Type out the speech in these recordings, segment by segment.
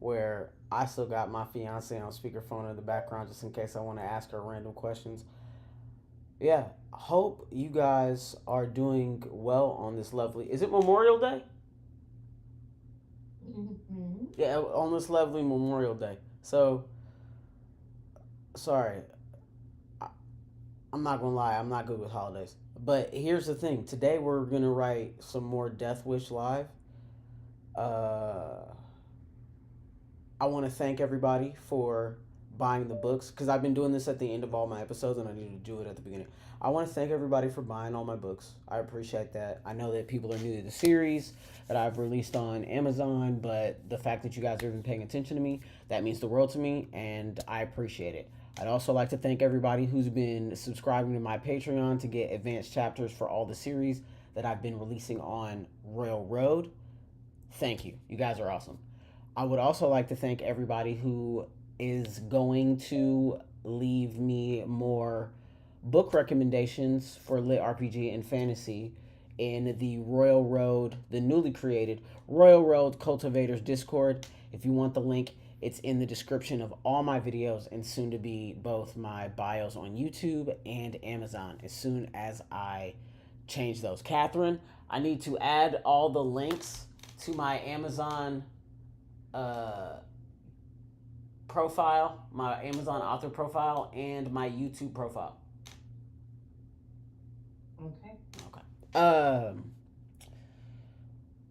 where I still got my fiance on speakerphone in the background just in case I want to ask her random questions. Yeah, hope you guys are doing well on this lovely. Is it Memorial Day? Mm-hmm. Yeah, on this lovely Memorial Day. So, sorry, I, I'm not gonna lie, I'm not good with holidays. But here's the thing: today we're gonna write some more Death Wish live. Uh, I want to thank everybody for buying the books because I've been doing this at the end of all my episodes and I need to do it at the beginning. I want to thank everybody for buying all my books. I appreciate that. I know that people are new to the series that I've released on Amazon, but the fact that you guys are even paying attention to me, that means the world to me, and I appreciate it. I'd also like to thank everybody who's been subscribing to my Patreon to get advanced chapters for all the series that I've been releasing on Railroad. Thank you. You guys are awesome. I would also like to thank everybody who is going to leave me more book recommendations for lit RPG and fantasy in the Royal Road, the newly created Royal Road Cultivators Discord. If you want the link, it's in the description of all my videos and soon to be both my bios on YouTube and Amazon as soon as I change those. Catherine, I need to add all the links to my Amazon uh, profile, my Amazon author profile, and my YouTube profile. Okay. Okay.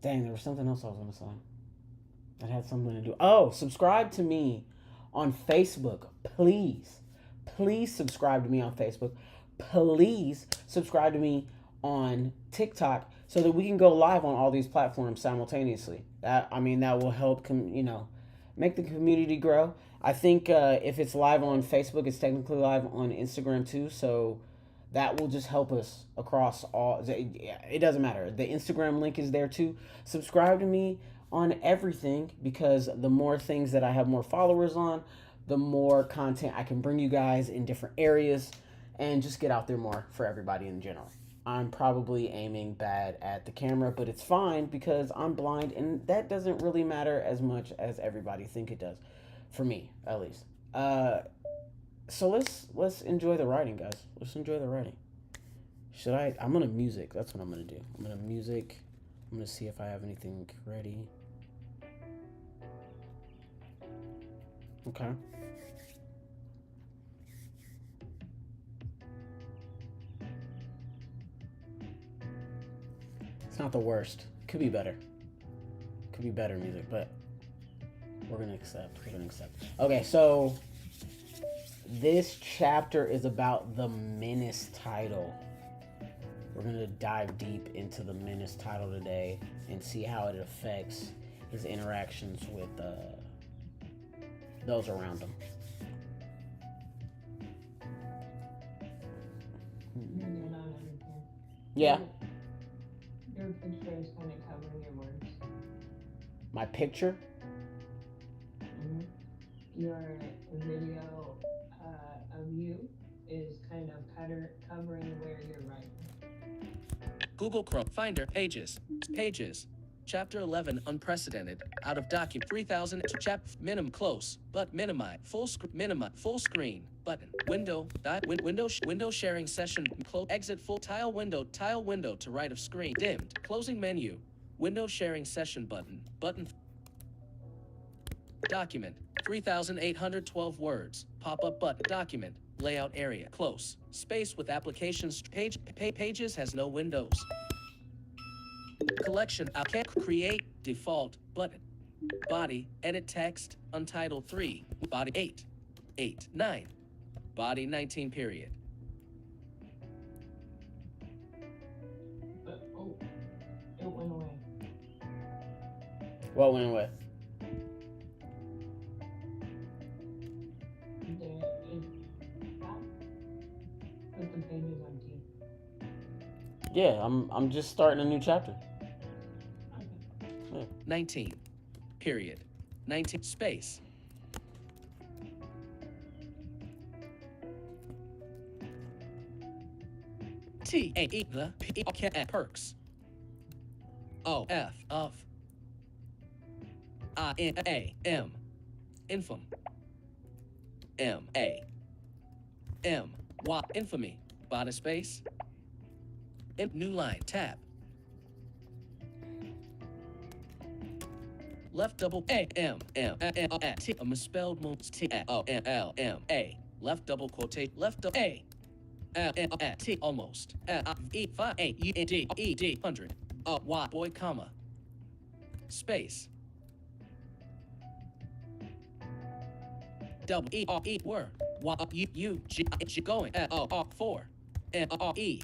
Dang, there was something else I was gonna say. It had something to do. Oh, subscribe to me on Facebook, please. Please subscribe to me on Facebook. Please subscribe to me on TikTok so that we can go live on all these platforms simultaneously. That will help make the community grow. I think if it's live on Facebook, it's technically live on Instagram too. So that will just help us across all. It doesn't matter. The Instagram link is there too. Subscribe to me on everything because the more things that I have more followers on, the more content I can bring you guys in different areas and just get out there more for everybody in general. I'm probably aiming bad at the camera, but it's fine because I'm blind and that doesn't really matter as much as everybody think it does. For me, at least. So let's enjoy the writing, guys. Let's enjoy the writing. I'm gonna music. That's what I'm gonna do. I'm gonna music. I'm gonna see if I have anything ready. Okay. It's not the worst. Could be better. Could be better music, but we're gonna accept. We're gonna accept. Okay, so this chapter is about the menace title. We're gonna dive deep into the menace title today and see how it affects his interactions with those around him. You're good on everything. Yeah, Your picture is kind of covering your words. my picture. Mm-hmm. Your video of you is kind of covering where you're writing. Google Chrome Finder Pages. Pages. Chapter 11 Unprecedented. Out of document 3000 minim close but minimize full screen button window window sharing session close exit full tile window to right of screen dimmed closing menu window sharing session button document 3812 words pop-up button document layout area close space with applications pages has no windows collection can't create default button body edit text untitled 3 body 8 9 body 19 period. Oh, it went away. What went away? Put the pages empty. Yeah, I'm just starting a new chapter. Okay. Yeah. 19 period 19 space T A E the P perks O F of I N A M infam. M-A-M-Y, infamy, body space. New line, tab. Left double A-M-M-A-T, a misspelled moves T-O-N-L-M-A. Left double quotate, left double A-M-M-A-T, almost. E-5-A-U-N-D-E-D, 100. Y, boy, comma. Space. Double E-R-E, word. Y-U-U-G-G, going. O-R-4. N-R-E.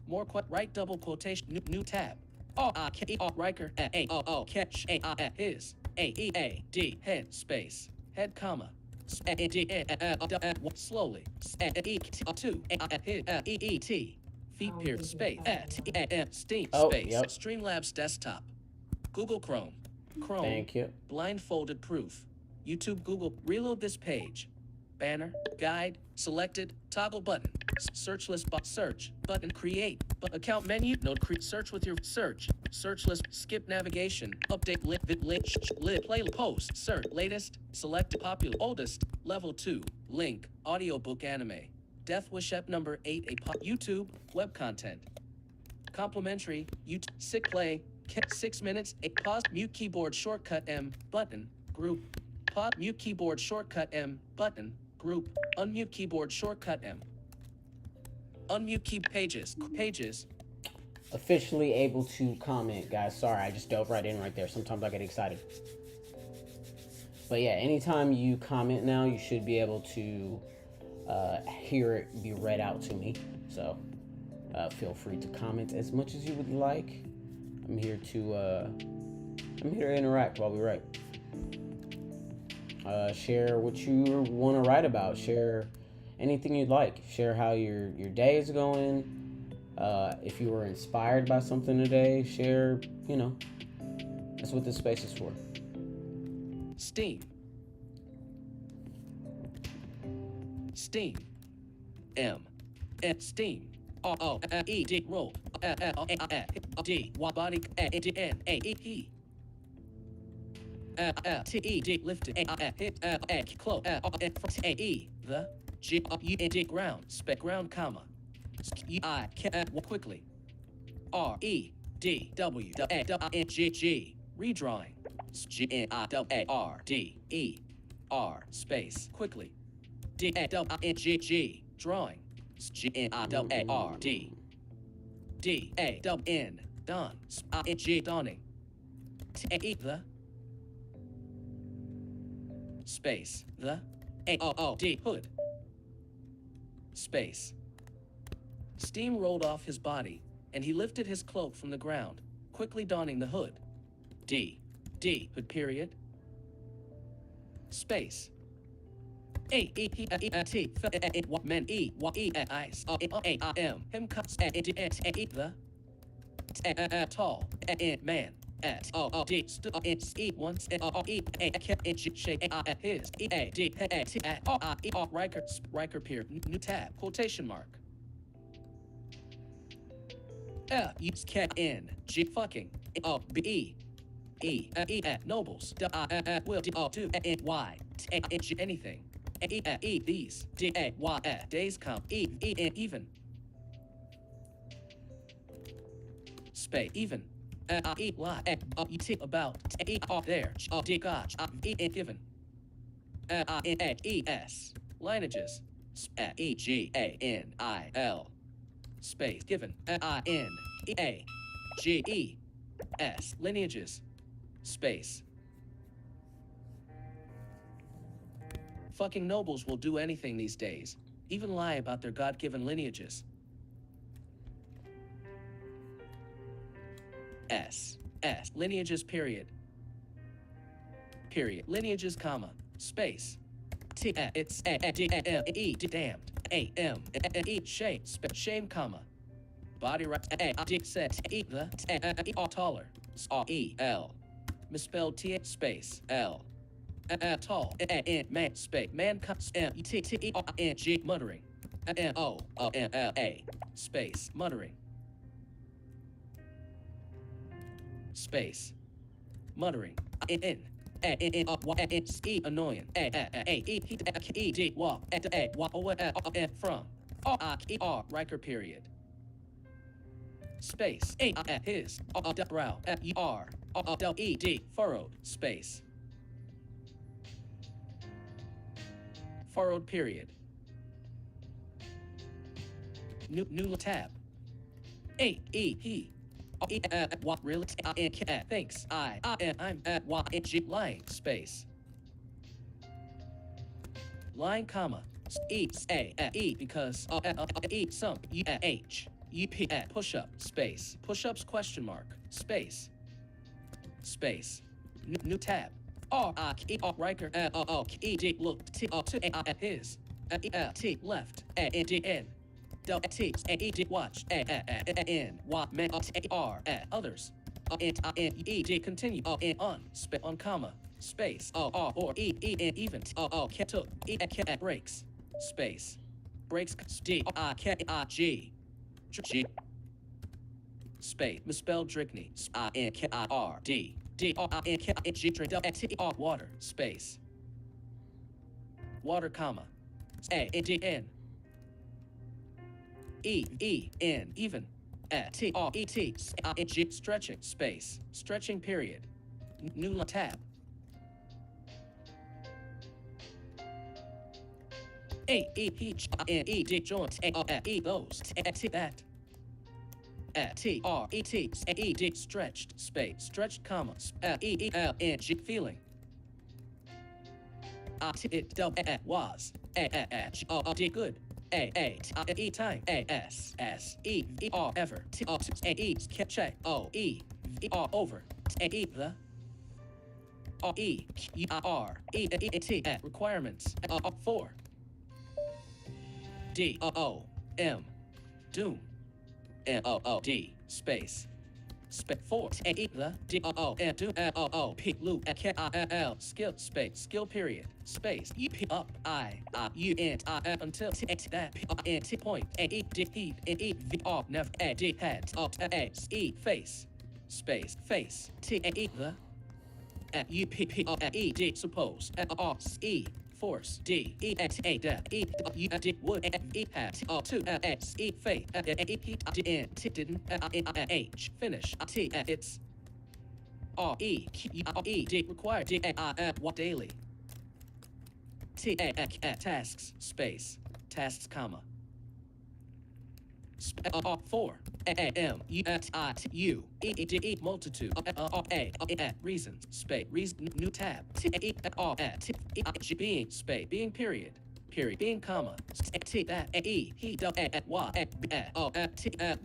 More right double quotation, new tab. R-I-K-E-R, Riker, A-O-O, catch, A-I, his, A-E-A-D, head, space, head, comma, slowly, E-T-2, E-E-T, feet, period, space, T-A-M, Steam, space, Yep. Streamlabs desktop, Google Chrome, Thank you. blindfolded proof, YouTube, Google, reload this page, banner, guide, selected, toggle button, search list, search, button, create, account menu, node, search with your search list, skip navigation, update, play, post, search, latest, select, popular, oldest, level 2, link, AudioBookAnime, DeathWish Ep A YouTube, web content, complimentary, YouTube, sick play, 6 minutes, pause, mute keyboard shortcut M, button, group, pause, mute keyboard shortcut M, button, group, unmute keyboard shortcut M. Unmute key pages. Officially able to comment, guys. Sorry, I just dove right in right there. Sometimes I get excited. But yeah, anytime you comment now, you should be able to hear it be read out to me. So feel free to comment as much as you would like. I'm here to interact while we write. Share what you want to write about. Share anything you'd like. Share how your day is going. If you were inspired by something today, share, that's what this space is for. Steam. M. Steam. R-O-E-D, roll. D, body, N-A-E-P. T-E-D, lifted, hit, close, A-E, the, G-U-N-D, ground, spec, ground, comma, I, quickly, R-E-D-W-A-N-G-G, redrawing, G-N-I-W-A-R-D-E-R, space, quickly, D-A-W-N-G-G, drawing, G-N-I-W-A-R-D, D-A-W-N, dawn, I-N-G, dawning, T-A-E, the, space, the, A-O-O-D, hood, space. Steam rolled off his body, and he lifted his cloak from the ground, quickly donning the hood. D, hood, period. Space. A-E-P-E-T, men, E-Y-E-I-S, A-I-M, him, cuts, the, tall, man, S-O-O-D, E, once, his, E-A-D, Riker, period, new tab, quotation mark. K-N-G, fucking, O-B-E, nobles, will, do, Y, T-A-N-G, anything, E, these, D-A-Y, days come, even, space, even, E, lie, T, about, E, there, D, God, E, given, E-S, lineages, E-G-A-N-I-L, space, given, I-N-E-A-G-E-S, lineages, space. Fucking nobles will do anything these days, even lie about their God-given lineages. S, lineages, period. Lineages, comma, space. T, it's A-D-M-E, damned. A-M-E, shame, shame, comma. Body right, A-D, set, E, the, taller, R-E-L. Misspelled T, space, L. Tall, man, space, man, cuts, M-E-T-T-E-R-N-G, muttering. M-O-O-N-L-A, space, muttering. Space, muttering, in, annoying walk from Riker period space his brow furrowed space furrowed period new tab he what really thinks I'm lying space line comma because some push up space push ups question mark space space new tab Riker look to his left n watch others continue on comma space or even took breaks space breaks g space misspelled Drickney water space water comma n n even stretching space stretching period new tab joint those that stretched space stretched comma feeling it was good time ever check over the requirements for doom D space for the P loop skill space skill period space up until that point never head face space face the suppose force would fate didn't finish it's required daily tasks space tasks comma for multitude reasons space reason new tab being space being period being comma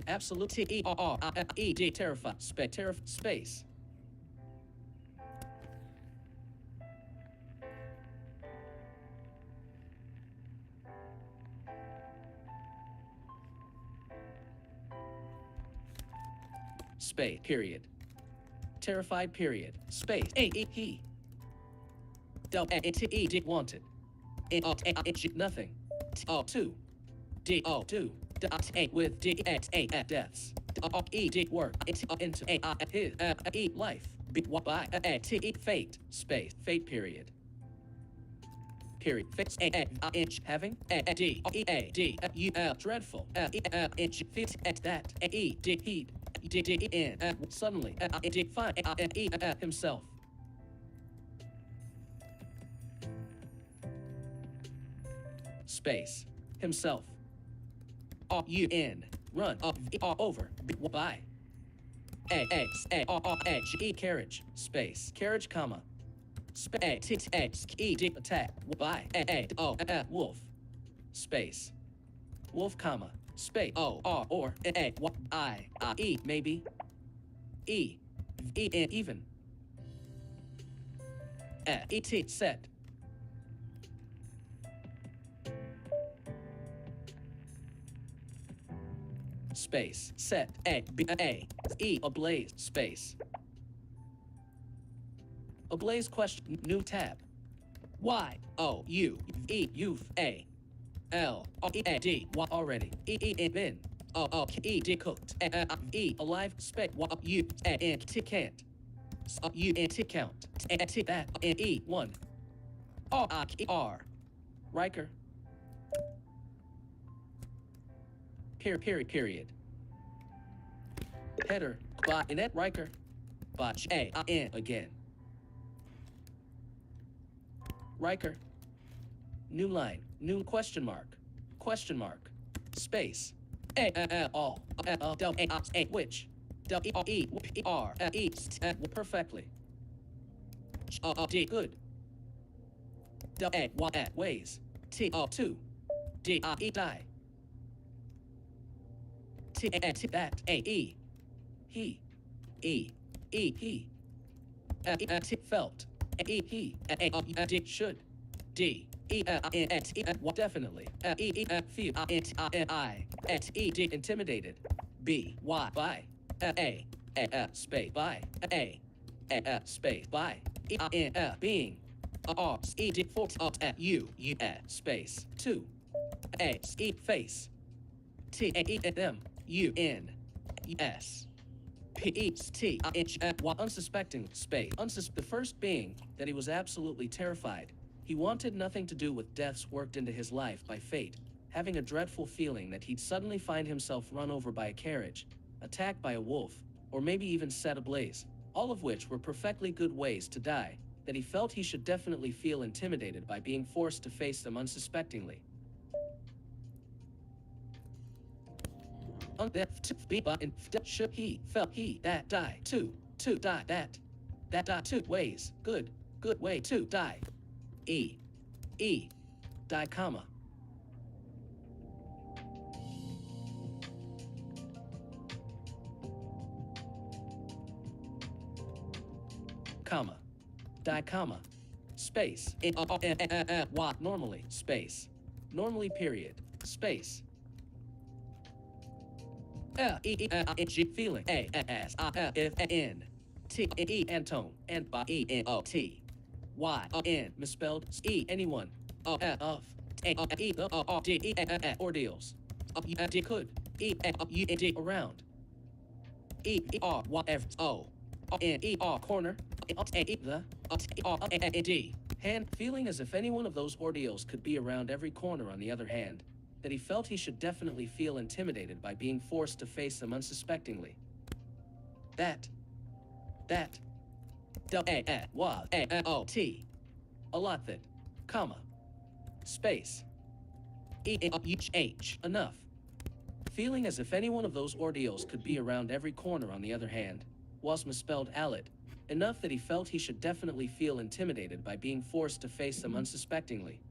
absolute terrified space space period terrified period space he did wanted nothing two do with deaths did work into his life by fate space fate period fix having dreadful fit that did heat suddenly find himself space himself run over by carriage space carriage comma space attack by wolf space wolf comma space or maybe even set space set ablaze space ablaze question new tab y o u e youth a l e d already been d cooked alive space u and can't U N T count T that N E 1 R I R Riker period header by Inet Riker by A I N again Riker new line new question mark space A all A which W E P R E perfectly D good W A Y ways T O 2 D I E die T A T that A E he he T felt E he A D should D E N T definitely E feel I E D intimidated B Y by A space by A space by E N being R E D 4 U space 2 A E face T A E M U N S P E T H unsuspecting space the first being that he was absolutely terrified. He wanted nothing to do with deaths worked into his life by fate, having a dreadful feeling that he'd suddenly find himself run over by a carriage, attacked by a wolf, or maybe even set ablaze, all of which were perfectly good ways to die, that he felt he should definitely feel intimidated by being forced to face them unsuspectingly. Should he felt he that die to die that die 2 ways good way to die E die comma die comma space what normally space normally period space feeling A S I F N T E Antone and by E N O T Y N misspelled E anyone of E D E ordeals D could E U D around E R Y F O N E R corner the D hand feeling as if any one of those ordeals could be around every corner. On the other hand, that he felt he should definitely feel intimidated by being forced to face them unsuspectingly. That was A-O-T a lot that, comma, space, E-H, enough. Feeling as if any one of those ordeals could be around every corner. On the other hand, was misspelled alid, enough that he felt he should definitely feel intimidated by being forced to face them unsuspectingly.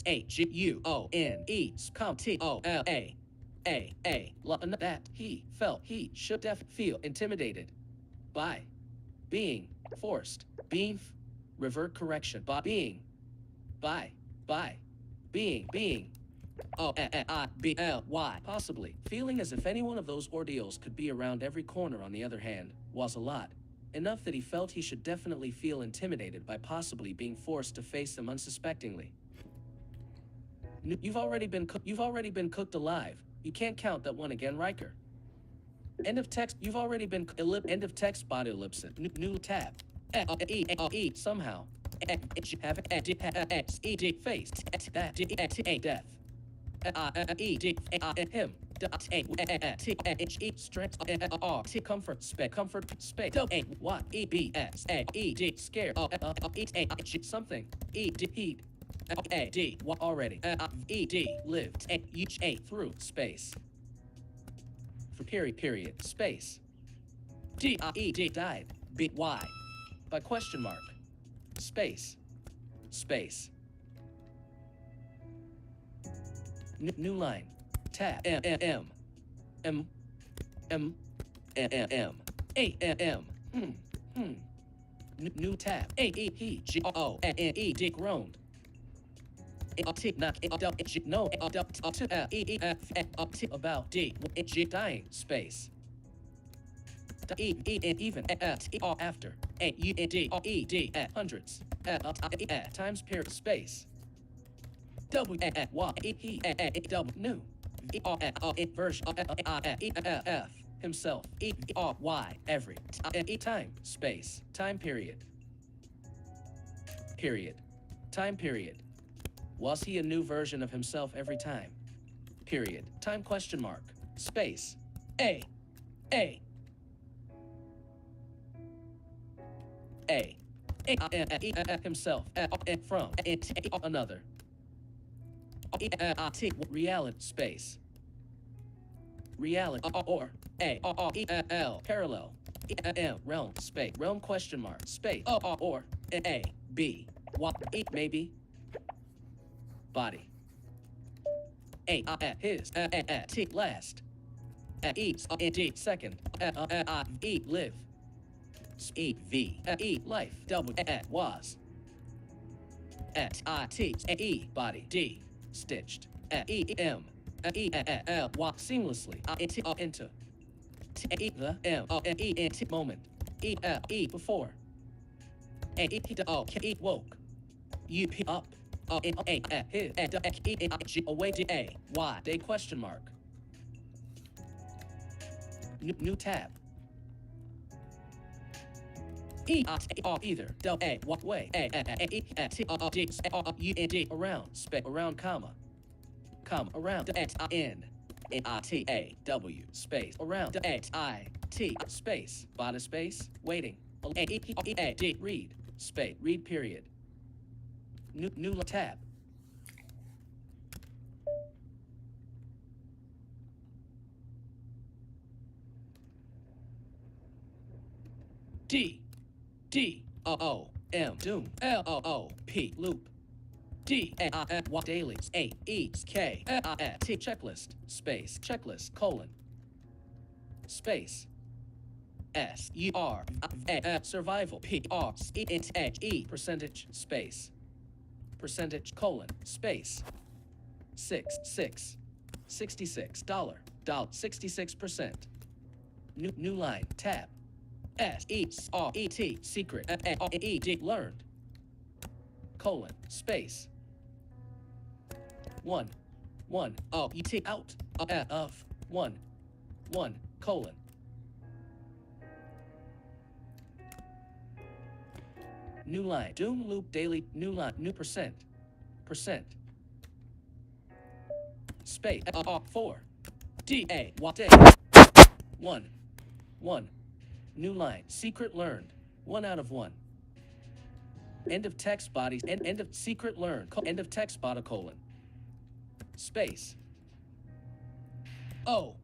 H-U-O-N-E, T-O-L-A, that he felt he should feel intimidated by being forced, revert correction, being O-I-B-L-Y, possibly. Feeling as if any one of those ordeals could be around every corner. On the other hand, was a lot, enough that he felt he should definitely feel intimidated by possibly being forced to face them unsuspectingly. You've already been cooked alive. You can't count that one again, Riker. End of text. You've already been end of text. Body ellipsis. New tab. E somehow. Have face that death. Him. Strength. Comfort. Space. What? Scare. Something. Heat. A-D, what already, E-D, lived, A through, space, for period, space, D-I-E-D, died, B-Y, by question mark, space, new line, tab, M, new tab, A-E-P-G-O-N-E-D, groaned, no about D dying space even after hundreds times period space W new version F himself. Y every time space time period. Period. Time period. Was he a new version of himself every time? Period. Time question mark. Space. A. A. A. Himself. From. Another. Reality. Space. Reality. Or. A. L. Parallel. M. Realm. Space. Realm question mark. Space. Or. A. B. Y. Maybe. Body. A. His. T. Last. E. D. Second. E. Live. E. V. E. Life. W. Was. I. T. E. Body. D. Stitched. E. M. E. L. Y. Seamlessly. Into. T. E. The. M. E. T. Moment. E. L. E. Before. A. E. O. E. Woke. U. P. Up. A. His. E. G. Away. D. A. Y. Day question mark. New tab. E. Either. Del. A. Walk way. A. E. T. D. U. D. Around. Around. Comma. Around. N. T. A. W. Space. Around. I. T. Space. Body space. Waiting. A. E. D. Read. Space. Read period. New tab. D. D. O. M. Doom. L. O. P. Loop. D. A. Y. Dailies. A. E. K. T. Checklist. Space. Checklist. Colon. Space. S. U. R. A. Survival. P. R. E. H. E. Percentage. Space. Percentage. Colon. Space. 66 dollar 66%. New line. Tab. S. E. R. E. T. Secret. E. D. Learned. Colon. Space. 1. O. E. T. Out. Of. 1. Colon. New line. Doom loop daily. New line. New percent. Space. 4. D. A. Y. Day. 1. New line. Secret learned. 1 out of 1. End of text bodies. End of secret learned. End of text body colon. Space. O.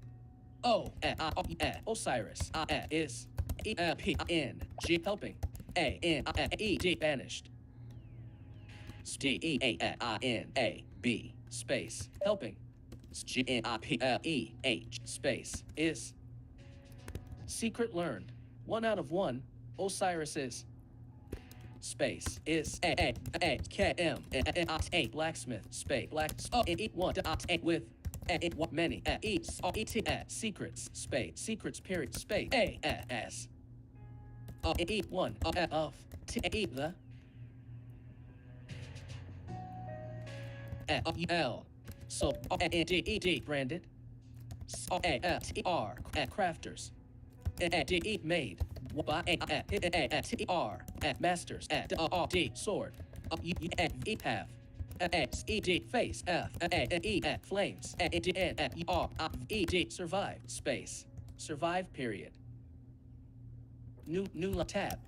Osiris. Is. E. P. N. G. Helping. A. N. E. D. Banished. D. E. A. N. A. B. Space. Helping. G. N. P. L. E. H. Space. Is. Secret learned. 1 out of 1. Osiris is. Space. Is. A. K. M. A. Blacksmith. Space. Black. E. 1. With. Many. E. T. Secrets. Space. Secrets. Period. Space. A. S. E. 1. Of. T. E. The. L. So. D. E. D. Branded. A. T. R. Crafters. D. E. Made. By T. R. Masters. D. Sword. E. Path. X. E. D. Face. F. E. Flames. D. N. R. E. D. Survive. Space. Survive. Period. New tab.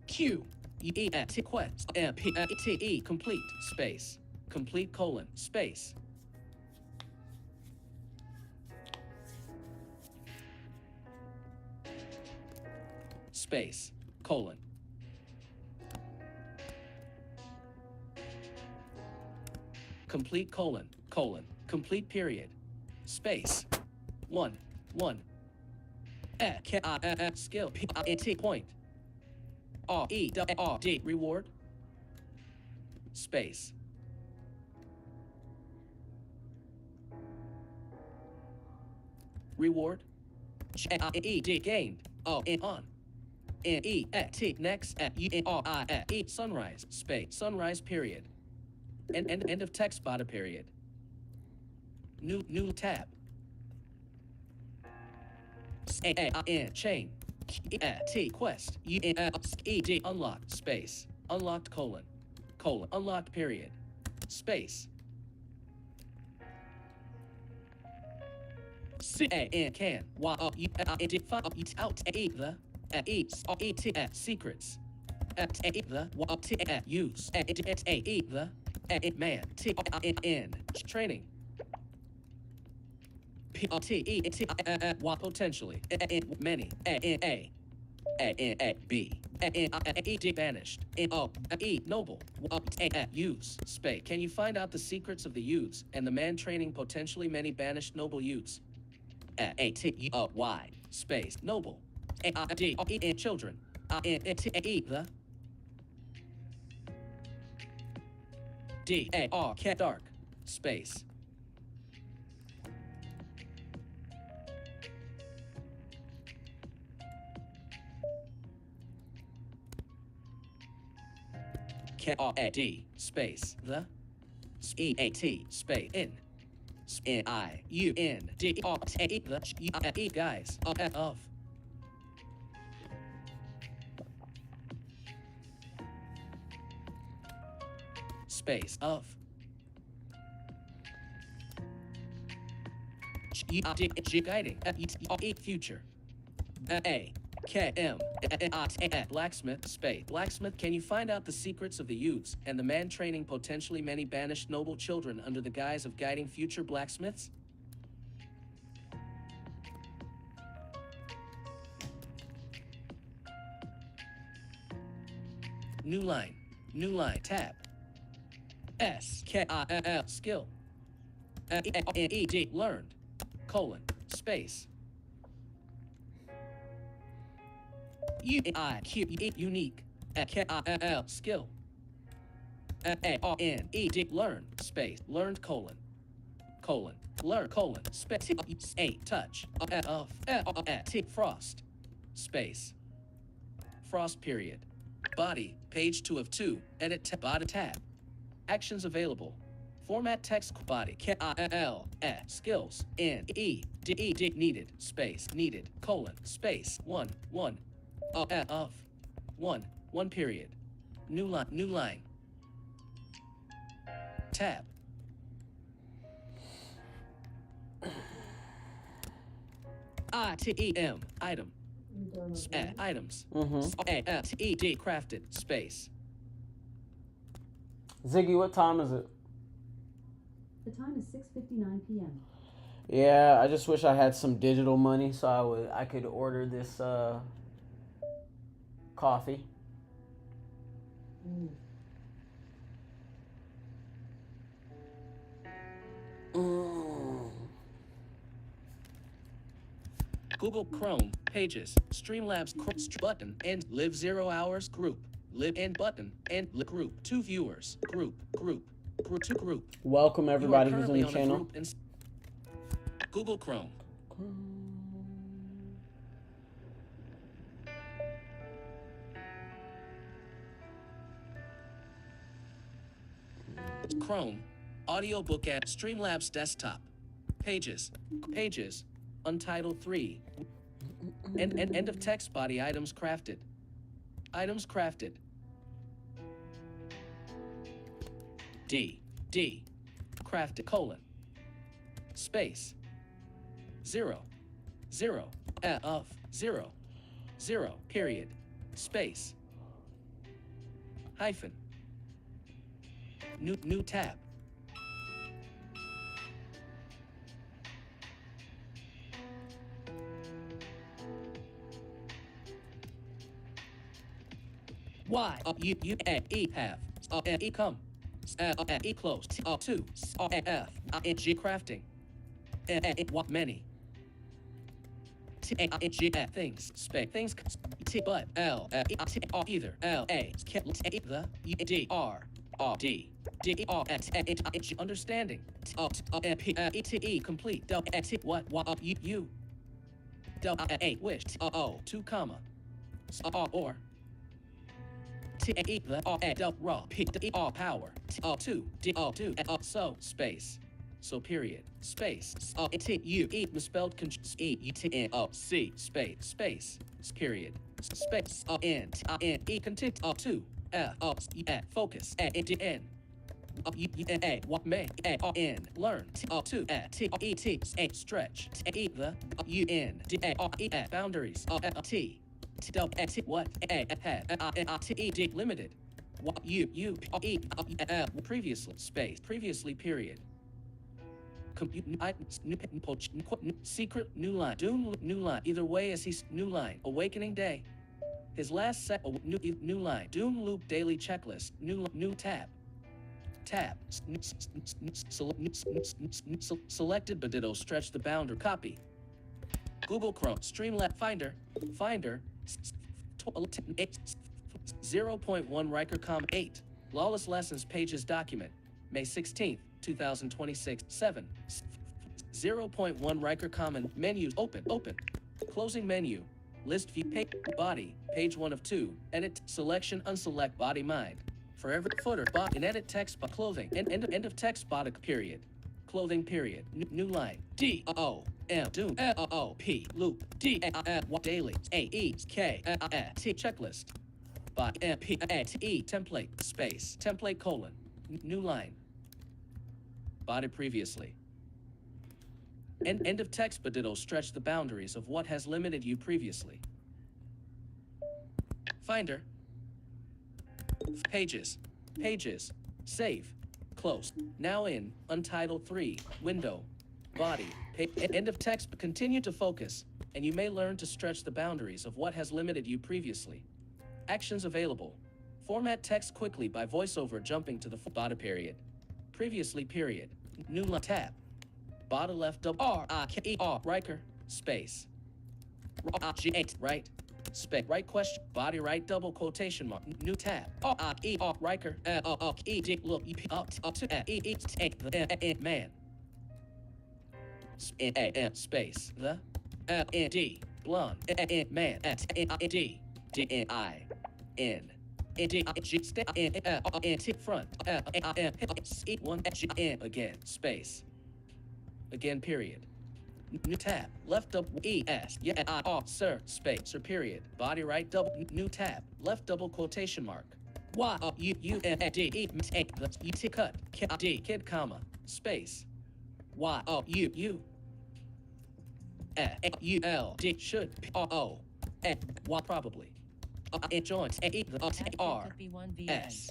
Q. E. T. Quest. M. P. T. E. Complete. Space. Complete colon. Space. Space. Colon. Complete colon. Complete period. Space. 1. Skill. P. T. Point. R. E. R. D. Reward. Space. Reward. E. D. Gained. O. In. On. N E T next U R I E sunrise space sunrise period. End of text body period. New tab. A chain. T quest. D unlocked space unlocked colon unlocked period space. C A N can Y O U out the secrets the use the man N training potentially many B banished noble youths space. Can you find out the secrets of the youths and the man training potentially many banished noble youths? Y space noble children the dark space. D space the EAT space in IUND the guys of space of guiding future A KM blacksmith space blacksmith. Can you find out the secrets of the youths and the man training potentially many banished noble children under the guise of guiding future blacksmiths? New line tab. SKIL skill ED learned colon space UIQ unique KIL skill ARNED learn space learned colon learn colon space A touch of frost space frost period body page 2 of 2 edit body tab actions available format text body KIL skills NED needed space needed colon space 1 of 1 period new line tab ITEM item items TED crafted space. Ziggy, what time is it? The time is 6:59 p.m. Yeah, I just wish I had some digital money so I could order this coffee. Google Chrome pages Streamlabs button and live 0 hours group live and button and group 2 viewers group 2 group. Welcome everybody who's in the channel. Google Chrome. Chrome, audiobook at Streamlabs desktop. Pages, Untitled 3. End of text body items crafted. D, crafted colon. Space. 0 of 0 period. Space. Hyphen. New tab. Y U E have E come E close 2 F G crafting what many G things spec things T but L either L A the D R D understanding P complete what you 2 comma or T E the raw P D R power T two D O two so space so period space T U E misspelled E U T N O C space period space N N E content two F focus N U A what may N learn two T E T stretch T E the U N D A boundaries T T what T E D limited what you E previously space previously period secret new line doom new line either way as he's new line awakening day his last set new line doom loop daily checklist new tab selected but ditto stretch the boundary copy Google Chrome Streamlabs Finder 0.1 Riker 8 Lawless Lessons Pages Document May 16th 2026 7 0.1 Riker Common Menus open closing menu list view body page 1 of 2 edit selection unselect body mind forever footer bot and edit text but clothing end of text body period clothing period new line D O M doom O P loop D daily A E K T checklist bot M P A T E template space template colon new line body previously end of text but ditto stretch the boundaries of what has limited you previously Finder pages save close now in untitled 3 window body end of text but continue to focus and you may learn to stretch the boundaries of what has limited you previously actions available format text quickly by voiceover jumping to the body period previously period new line tab bottom left R I K E R Riker space G8 right space right question body right double quotation mark new tab R I E R Riker E D look E P up to E E man space the N D blonde man D D N I N D G T front E one G N again space again period new tab left up E S yeah sir space sir period body right double new tab left double quotation mark Y U N D E T cut D kid comma space Y U U L D should O N Y probably joins R S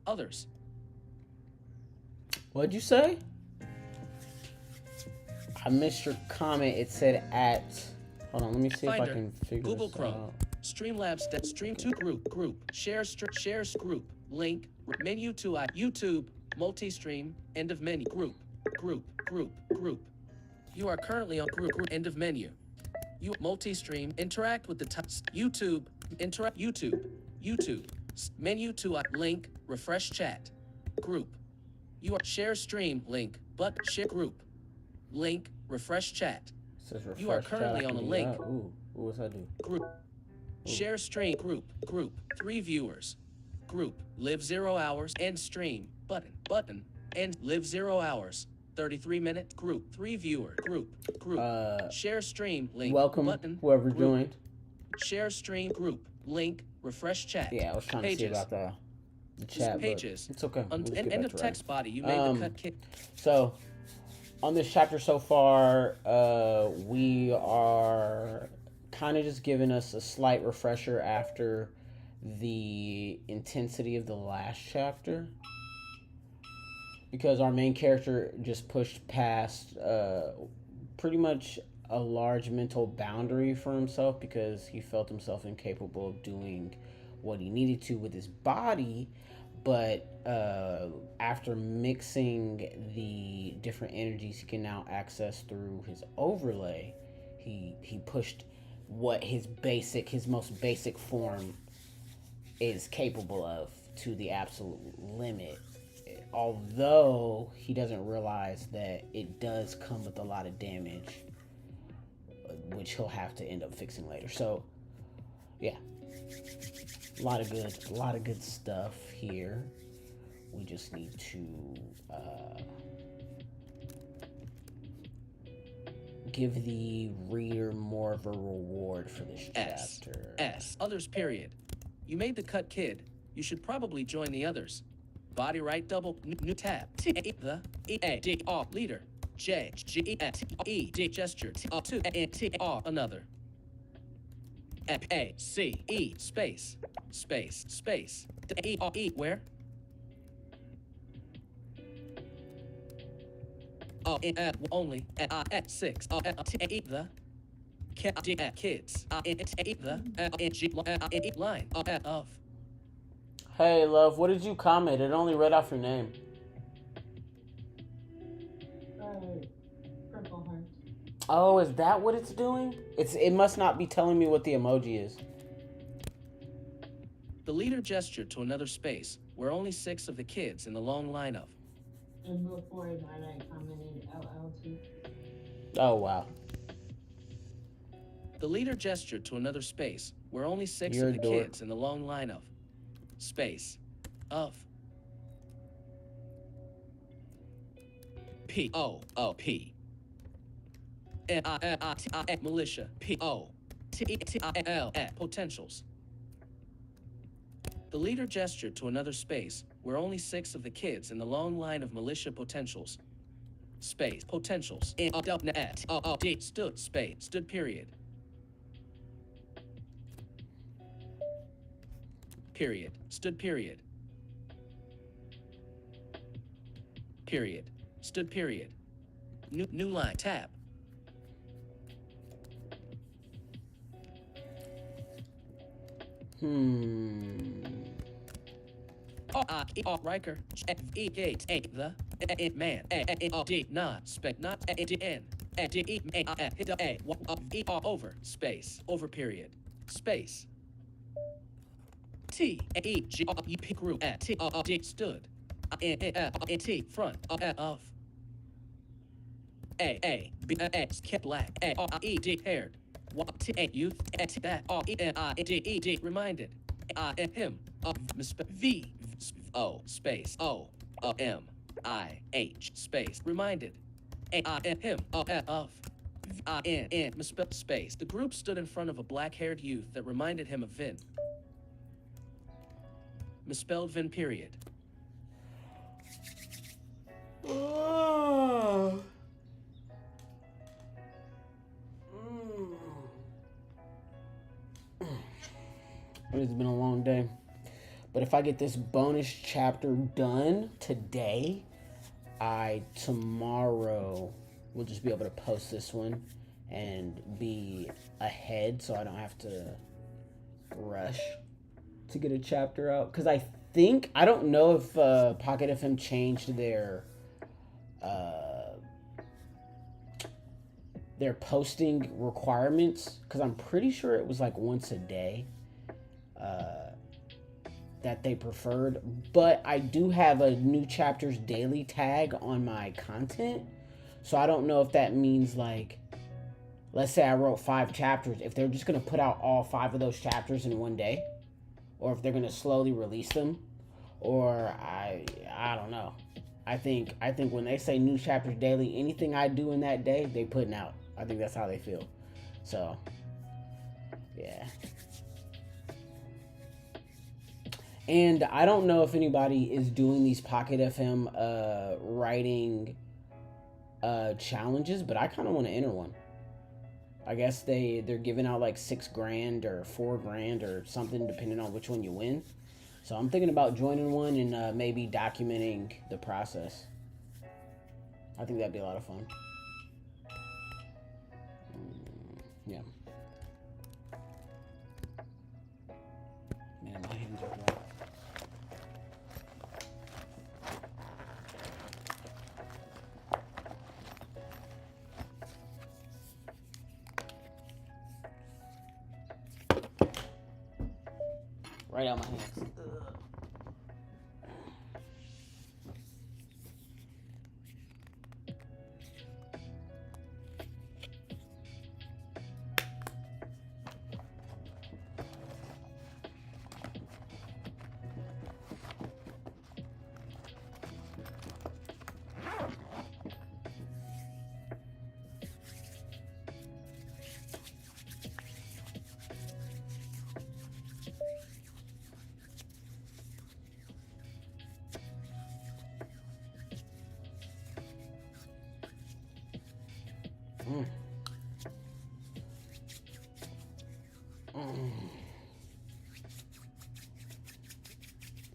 others What'd you say? I missed your comment. It said at. Hold on, let me see Finder, if I can figure Google this Chrome, out. Streamlabs, stream to group, shares group, link, menu to YouTube, multi-stream, end of menu, group. You are currently on group, end of menu. You multi-stream, interact with the YouTube, menu to link, refresh chat, group. You are share stream, link, but share group, link, refresh chat. It says refresh You are currently chat. on a link. Ooh, what's that do? Group. Ooh. Share stream. Group. 3 viewers. Group. Live 0 hours. End stream. Button. End. Live 0 hours. 33 minutes. Group. 3 viewer. Group. Share stream. Link. Welcome, button. whoever Group. joined. Share stream. Group. Link. Refresh chat. Yeah, I was trying to see about the chat. Pages. But it's okay. We'll just get End back of to text writing. body. You made the cut kick. So, on this chapter so far, we are kind of just giving us a slight refresher after the intensity of the last chapter, because our main character just pushed past pretty much a large mental boundary for himself because he felt himself incapable of doing what he needed to with his body. But after mixing the different energies he can now access through his overlay, he pushed what his most basic form is capable of to the absolute limit. Although he doesn't realize that it does come with a lot of damage, which he'll have to end up fixing later. So, yeah. A lot of good stuff here. We just need to give the reader more of a reward for this chapter. Others, period. You made the cut, kid. You should probably join the others. Body right double, new tab. T, the, E, A, D, R, leader. J, G, E, T, E, D, gesture. T, R, 2, N, T, R, another. F, A, C, E, space. D, E, R, E, where? O, N, F, only. I, X, 6. O, N, T, E, the. K, D, kids. I, N, T, the. N, G, N, E, line. Of. Hey, love, what did you comment? It only read off your name. Purple heart. Oh, is that what it's doing? It must not be telling me what the emoji is. The leader gestured to another space where only 6 of the kids in the long line of. And before that, I commented LL2. Oh, wow. The leader gestured to another space where only 6 You're of the a dork. kids in the long line of. Space. Of. P O O P. N I N I T I A militia. P O T E T I L A potentials. The leader gestured to another space where only 6 of the kids in the long line of militia potentials. Space potentials. N O W N O O D stood space stood period. Period. Stood period. Period. Stood period. New line tab. Riker. E gate A the man D not spec not D N D E A E R over space over period space. T E G E P group T D stood T front of A B X kept black A R E D haired T A youth T that R E N I D E D reminded I am him V O space O M I H space reminded I am him of I N misspelled space. The group stood in front of a black-haired youth that reminded him of Vin. Misspelled Vin period. It's been a long day. But if I get this bonus chapter done today, tomorrow will just be able to post this one and be ahead so I don't have to rush to get a chapter out. Because I don't know if Pocket FM changed their posting requirements, because I'm pretty sure it was like once a day that they preferred. But I do have a new chapters daily tag on my content, so I don't know if that means, like, let's say I wrote 5 chapters, if they're just going to put out all 5 of those chapters in one day, or if they're going to slowly release them, or I don't know. I think when they say new chapters daily, anything I do in that day, they putting out. I think that's how they feel. So, yeah. And I don't know if anybody is doing these Pocket FM writing challenges, but I kind of want to enter one. I guess they're giving out like $6,000 or $4,000 or something, depending on which one you win. So I'm thinking about joining one and maybe documenting the process. I think that'd be a lot of fun. Yeah. Man, my hands are dry. Right out my hands. Ugh.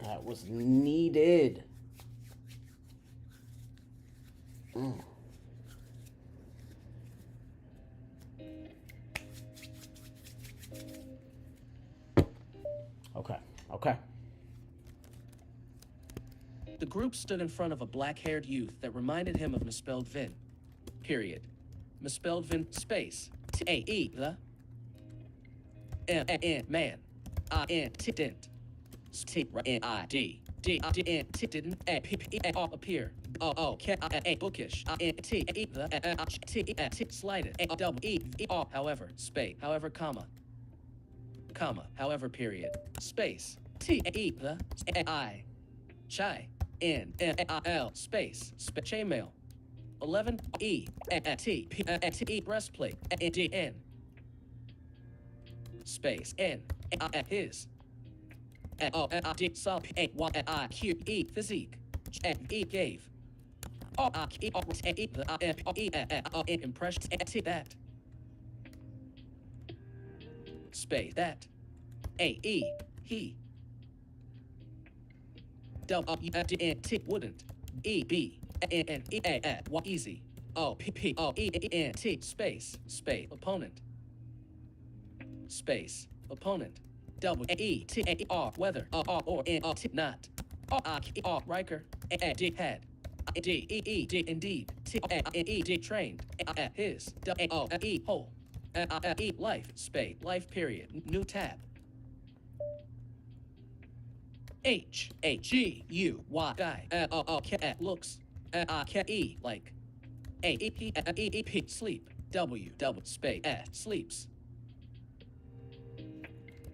That was needed. Okay. The group stood in front of a black-haired youth that reminded him of misspelled Vin. Period. Misspelled Vin, space. T-A-E, the. M-A-N, man. I-N-T, didn't. T-R-N-I-D. D-I-D-N-T, didn't. A-P-P-E-A-R, appear. O-O-K-I-A, bookish. I-N-T-E, the. T-E-T, slighted. A-double-E-E-R, however, space. However, comma. However, period. Space. T-A-E, the. A-I. Chai. N-N-I-L, space. Chainmail. 11 E T P T breastplate D N space N his O D sub A Y I Q E physique E gave O E impression that space that A E he W D N T wouldn't E B N E A what easy O P P O E N T space opponent space opponent W E T A R weather or N T not R Riker A D had D E E D indeed T A N E D trained his W O E whole E life space life period new tab H G U Y guy O K looks K E like A E P E P sleep W space sleeps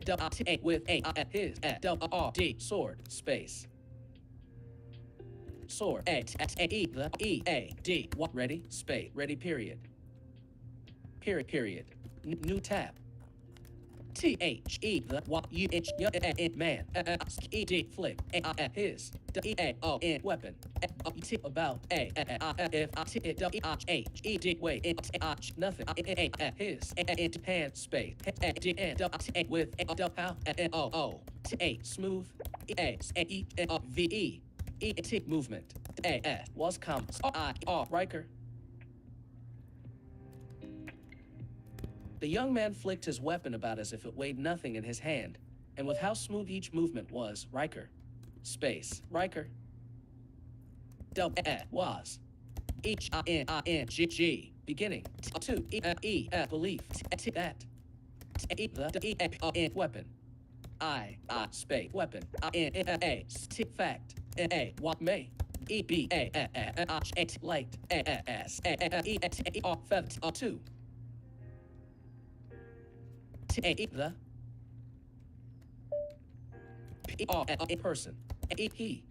W T A with A his W R D sword space sword A E the E A D what ready space ready period new tab T H E the what U H man E D flick A his D A O N weapon T about A F T W H E D way H nothing A his hand space D N W with how O O T A smooth A E V E E T movement A F was comes R Riker. The young man flicked his weapon about as if it weighed nothing in his hand, and with how smooth each movement was, Riker. Space. Riker. Was. Each I-N-I-N-G-G. Beginning. Two. Belief. That. The weapon. Space. Weapon. I-N-A. Fact. A. What may. E-B-A. Light. S. E-R. Feather. Two. The P person he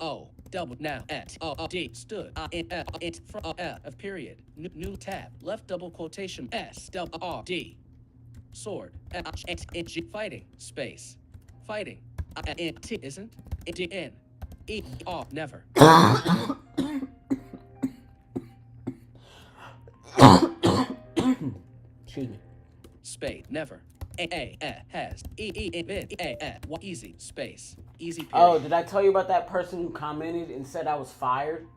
O double now at D stood it from of period new tab left double quotation S double R D sword H fighting space fighting T isn't D N E R never Excuse me. Space never. A has what easy space easy period. Oh, did I tell you about that person who commented and said I was fired?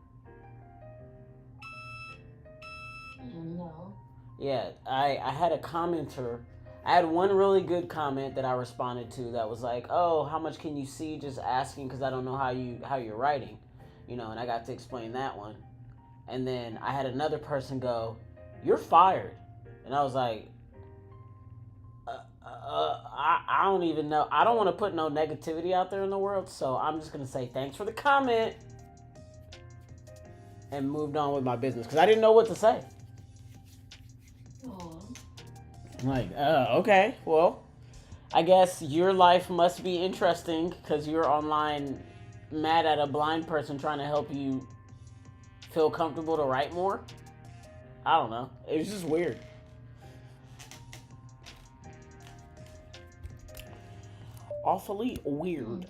No. Yeah, I had a commenter. I had one really good comment that I responded to that was like, "Oh, how much can you see?" Just asking because I don't know how you're writing, and I got to explain that one. And then I had another person go, "You're fired," and I was like, I don't even know. I don't want to put no negativity out there in the world, so I'm just gonna say thanks for the comment and moved on with my business because I didn't know what to say. I'm like, okay, well, I guess your life must be interesting because you're online mad at a blind person trying to help you feel comfortable to write more. I don't know. It was just weird. Awfully weird.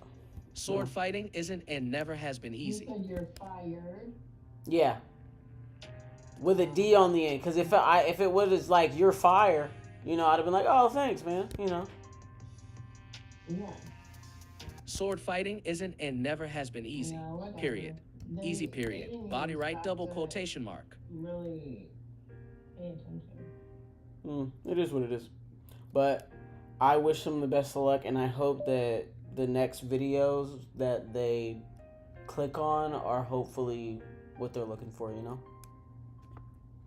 Sword fighting isn't and never has been easy. You said you're fired. Yeah. With a D on the end, because if it was like you're fired, you know, I'd have been like, oh, thanks, man. You know. Yeah. Sword fighting isn't and never has been easy. Yeah, whatever. Period. They- Easy they period. didn't Body even right stop double to quotation mark. Really pay attention. It is what it is. But I wish them the best of luck, and I hope that the next videos that they click on are hopefully what they're looking for, you know?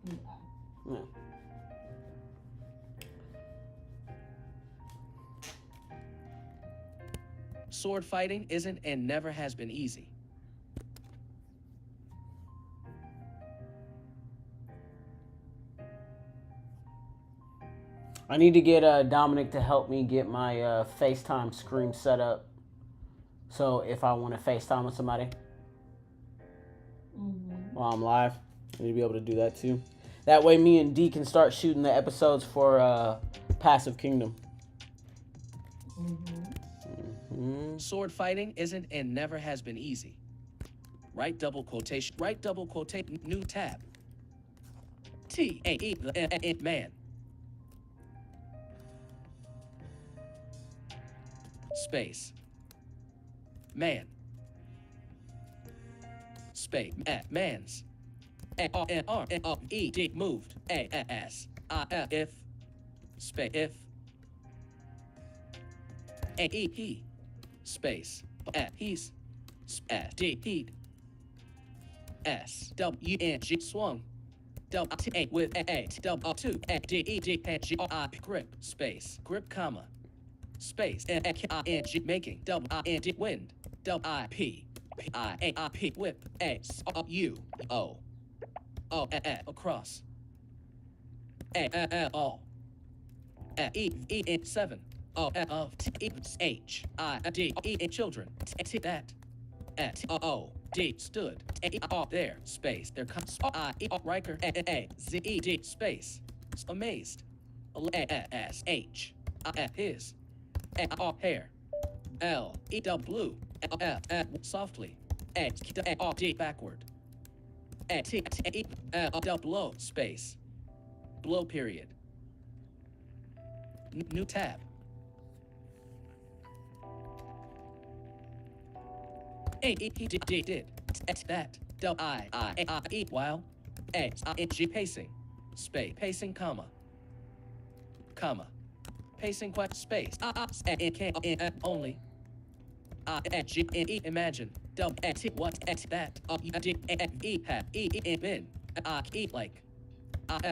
Yeah. Yeah. Sword fighting isn't and never has been easy. I need to get Dominic to help me get my FaceTime screen set up. So if I want to FaceTime with somebody while I'm live, I need to be able to do that too. That way me and D can start shooting the episodes for Passive Kingdom. Sword fighting isn't and never has been easy. Right double quotation. Right double quotation. New tab. T-A-E the man. Space. Man. Space. Mans. A-R-N-R-N-R-E-D moved. A-S-I-F. If. Space. If. A-E-He. Space. He's. D. He'd. S. W-N-G. Swung. W-T-A with A. W-2. D-E-D. G-R-I. Grip. Space. Grip, comma. Space. N-G. Making. W-I-N-D. Wind. W-I-P. P-I-A-I-P. Whip. A-S-U-O. O-A-A. Across. A-A-A-O. E-E-N. 7. O-F-T-H-I-D-E. Children. T-That. T-O-D. Stood. A-R. There. Space. There comes. I-E-R. Riker. A-Z-E-D. Space. Amazed. A-S-H. His. A-R. Hair. L-E-W. Blue. L-F. Softly. A-R-D. Backward. A-T-E-L. Blow. Space. Blow period. New tab. Did. That. W-I-I-A-I-E. While. A-I-N-G. Pacing. Space. Pacing, comma. Comma. Pacing, space. N-K-N. Only. I-N-G-N-E. Imagine. W-T. What? That. D-E. Have. E-E. Been. I-E. Like.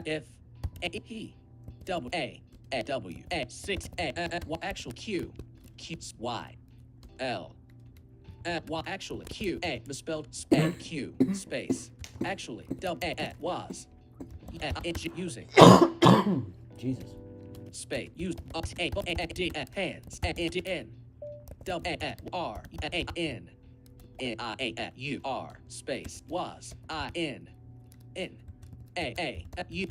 If. A-E. W-A. W. A. 6. A. Actual Q. Q. Y. L. Y. Actually. Q. A. Misspelled. Q. Space. Actually. W. A. Was. Using. Jesus. Space. Use. A. D. Hands. N. W. A. R. A. N. N. I. A. U. R. Space. Was. I. N. N. A. U.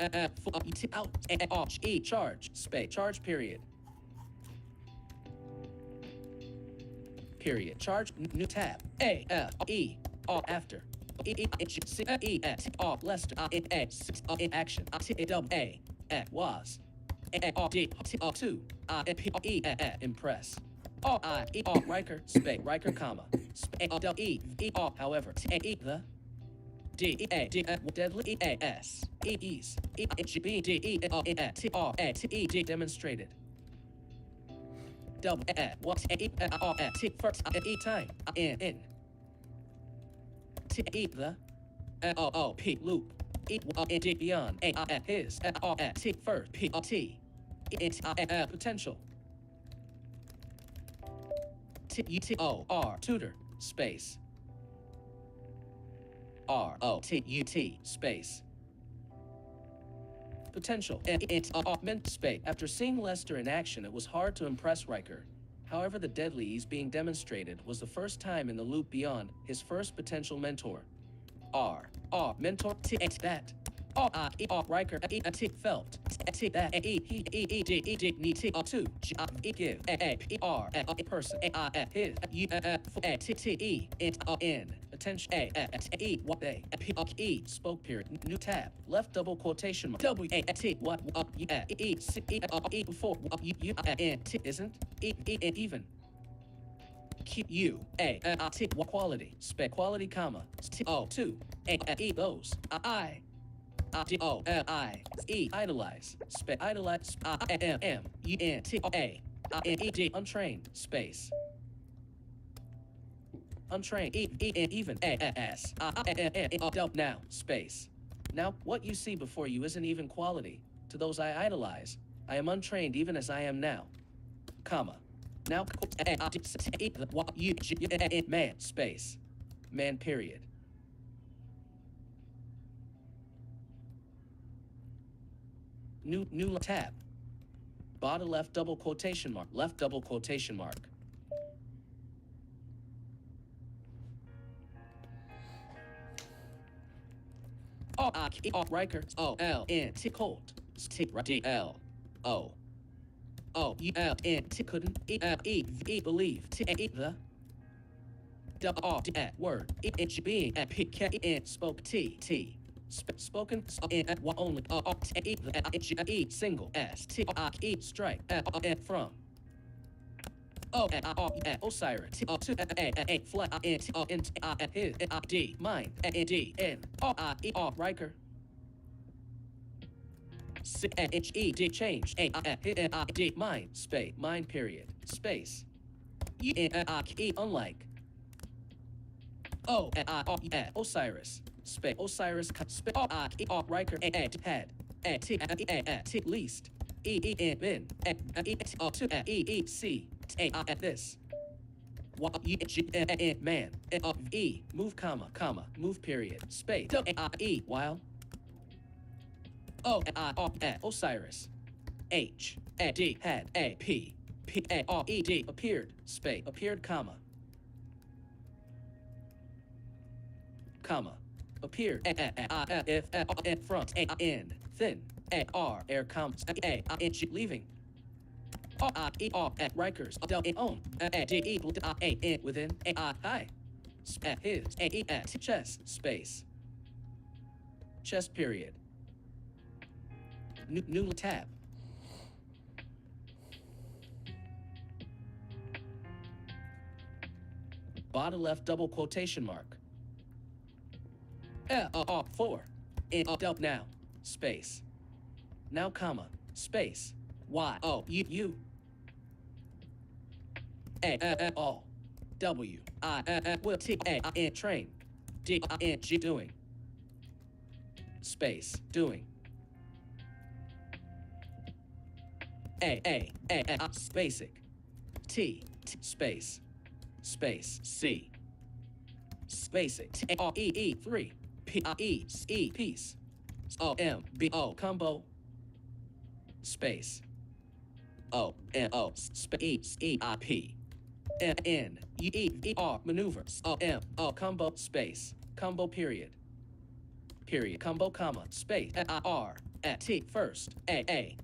Out. R. E. Charge. Space. Charge period. Period. Charge. New tab. A. F. E. R. After. E. E. C. E. S. R. Lester. In A. In action. T. W. A. Was. A. R. D. T. R. 2. I. P. E. Impress. R. I. E. R. Riker. Space. Riker, comma. A. W. E. E. R. However. T. A. E. The. D. E. A. D. Deadly. E. A. S. E. E's. E. G. B. D. E. R. N. T. R. A. T. E. D. Demonstrated. W. A. What? A. E. R. A. T. First. E. Time. N. T. E. The. O. O. P. Loop. E. N. D. Beyond. A. His. R. A. T. First. P. T. E. Potential. T. U. T. O. R. Tutor. Space. R. O. T. U. T. Space. Potential. Meant space. After seeing Lester in action, it was hard to impress Riker. However, the deadly ease being demonstrated was the first time in the loop beyond his first potential mentor. R. Mentor. T. That. R. I. E. R. Riker. E. T. Felt. T. That. E. He. E. E. D. E. D. Need. T. 2. G. I. E. Give. A. P. R. A. Person. A. I. His. U. A. T. T. E. N. attention, spoke period, new tab, left double quotation mark, what, before, isn't, even, quality, quality, comma, two, those, idolize, idolize, untrained, space. Untrained, even, now, space. Now, what you see before you isn't even quality. To those I idolize, I am untrained even as I am now, comma. Now, man, space. Man, period. New tab. Bottom left double quotation mark, left double quotation mark. Riker, cold, couldn't, believe, the, word, being, spoke, spoken, only, single, strike, from, Osiris, flat, his, D, mine, D, N, Riker, change, D, mine, space, mine, period, space, unlike, Osiris, space, Osiris, space, Riker, had, least, bin, C, this, man, move, comma, move, period, space, while, Osiris, H, D, had, P, D, appeared, space, appeared, comma, appeared, if, front, in, thin, R, air, inch, leaving, at Rikers, own, D, within, high, his, chest, space, chest, period, new tab, bottom left double quotation mark, 4, now, space, now, comma, space, Y, U, all, W, will, T, train, D, G, doing, space, doing, basic, T, space, C, basic, three, piece, combo, space, space, maneuver, combo, space, combo, period, combo, comma, space, R, T, first, T,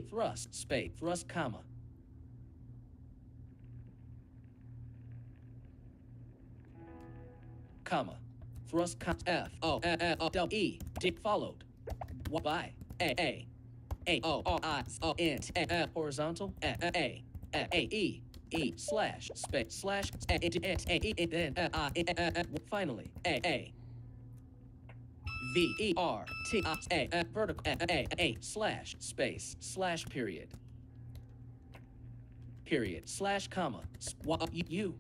thrust, space, thrust, comma, thrust, F, E, D, followed, by, horizontal, slash, space, slash, then, finally, vertical, slash, space, slash, period, slash, comma, U,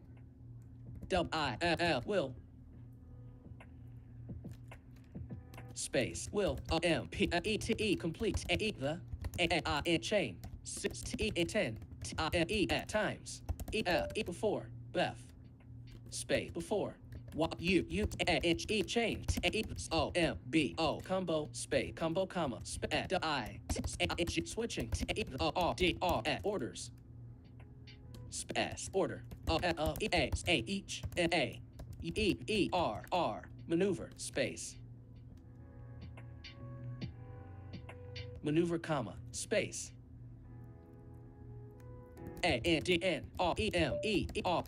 will, space, will, complete, the, chain, 6, 10, times, before, bef, space, before, change, combo, space, combo, comma, switching, orders, order, each, maneuver, space, maneuver, comma, space,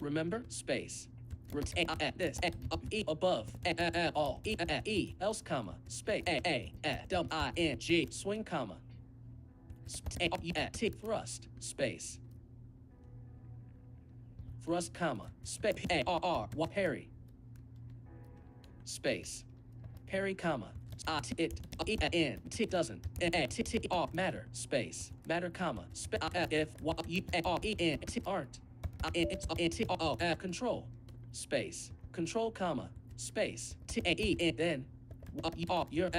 remember, space, this above all else comma space ing swing comma thrust space thrust comma space parry space parry comma it doesn't matter space matter comma if aren't control space control comma space then your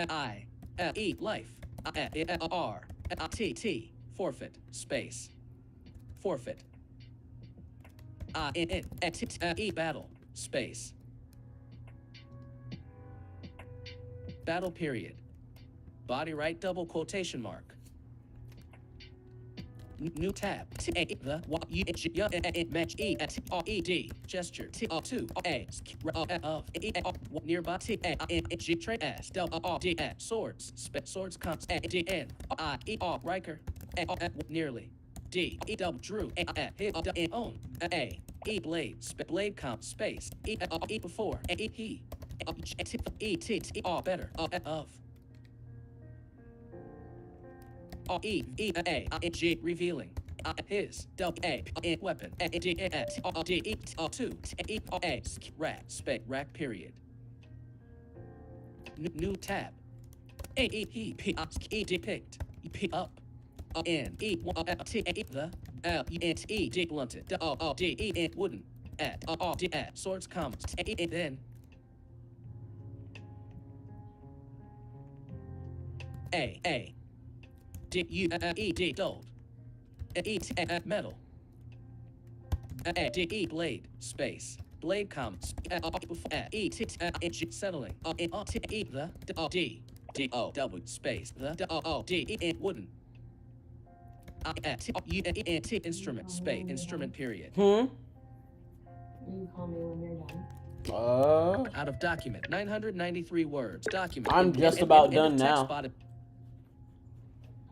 life forfeit space forfeit battle space battle period body right double quotation mark new tab match gesture of nearby swords swords comes Riker nearly drew own blade blade comp space before he better of revealing his weapon rack period new tab depict up and the blunted wooden swords comes then dulled metal blade space blade comes settling w space the wooden instrument space instrument period You call me when you're done. out of document 993 words document I'm just about done now.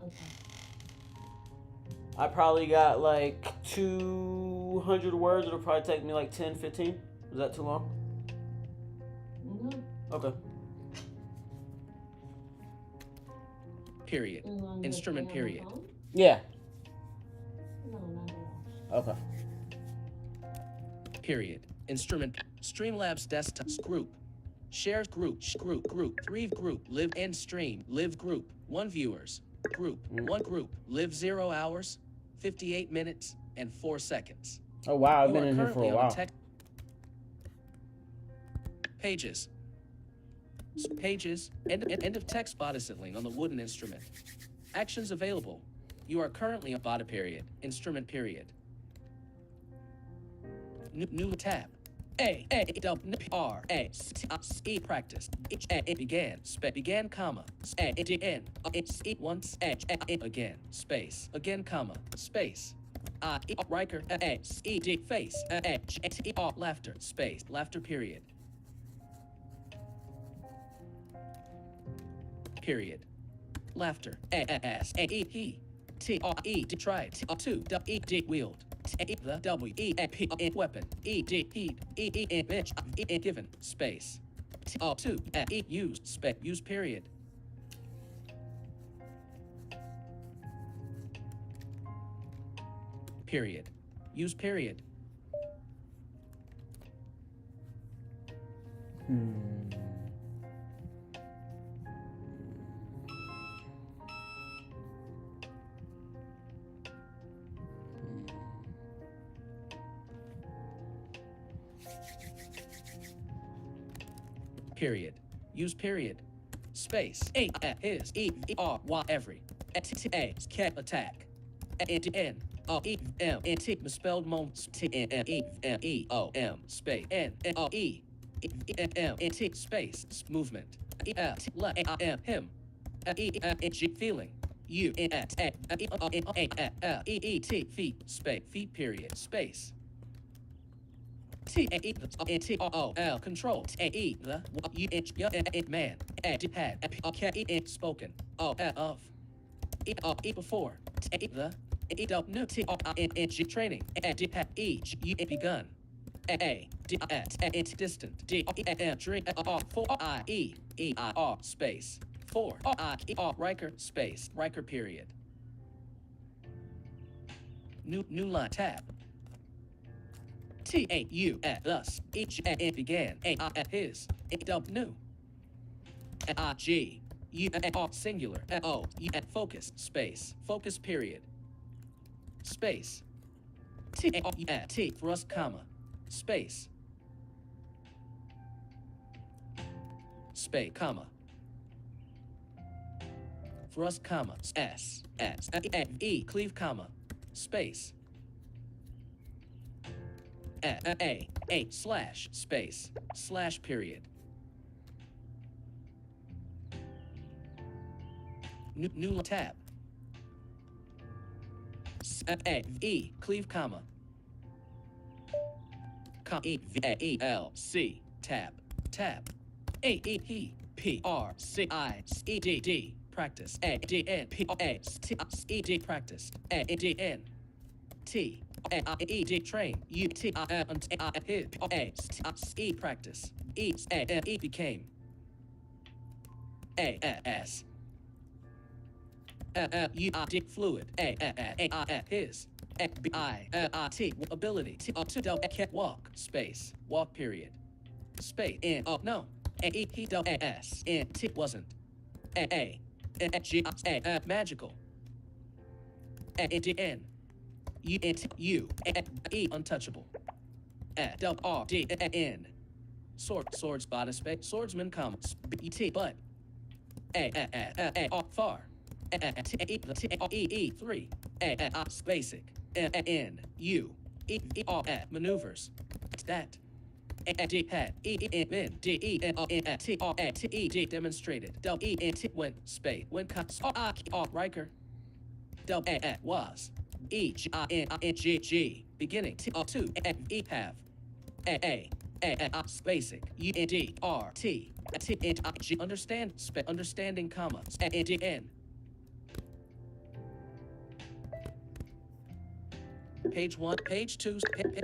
Okay. I probably got like 200 words. It'll probably take me like 10, 15. Is that too long? No. Okay. period As long as instrument you're on the period phone? Yeah. No, not at all. Okay. period instrument Streamlabs desktops group shares group 3 group live and stream live group 1 viewers group 1 group live 0 hours 58 minutes and 4 seconds. Oh wow, I've You been are in here for a currently on while. pages end of text body settling on the wooden instrument actions available. You are currently on body period instrument period new tab practice began comma once again space again comma space Riker face laughter space laughter period laughter he tried to wield the W weapon bitch given space to used spec use period use period period use period space his every can't attack n misspelled moments space space movement him feeling you feet space feet period space control man had spoken of before the training begun distant D drink 4 I E I R space 4 I E R Riker space Riker period. New line tab. T A U thus each began A I his new I G U R singular O U focus space focus period space T A U T thrust comma space comma thrust comma S E cleave comma space A slash space slash period. New tab. E cleave comma E V E L C tab A E P R C I E D D practice A D N P A T E D practice A D N T A E D train U T I N A hit A E practice E E became A S U D fluid A his B I T ability T to do can't walk space walk period space in no A he do S in T wasn't A G magical A D N U E untouchable R D N swords body space swordsman comes B T but A far E 3 basic N U E R maneuvers that D had E N D E N T R T E D demonstrated Del E N T went space when comes Riker Del was E G I N G G beginning T 2 E have A basic U N D R T T N G understanding comma N D N Page 1, page 2,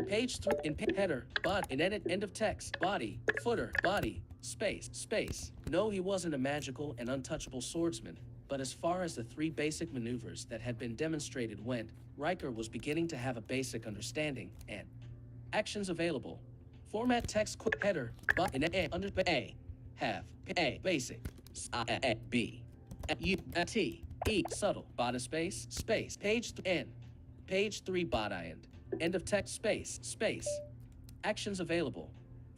page 3, in header, body, in edit, end of text, body, footer, body, space. No, he wasn't a magical and untouchable swordsman, but as far as the 3 basic maneuvers that had been demonstrated went, Riker was beginning to have a basic understanding, and actions available. Format text, quick header, body, in under A, have, A, basic, B, U, T, E, subtle, body space, page N. Page 3 body end of text space. Actions available.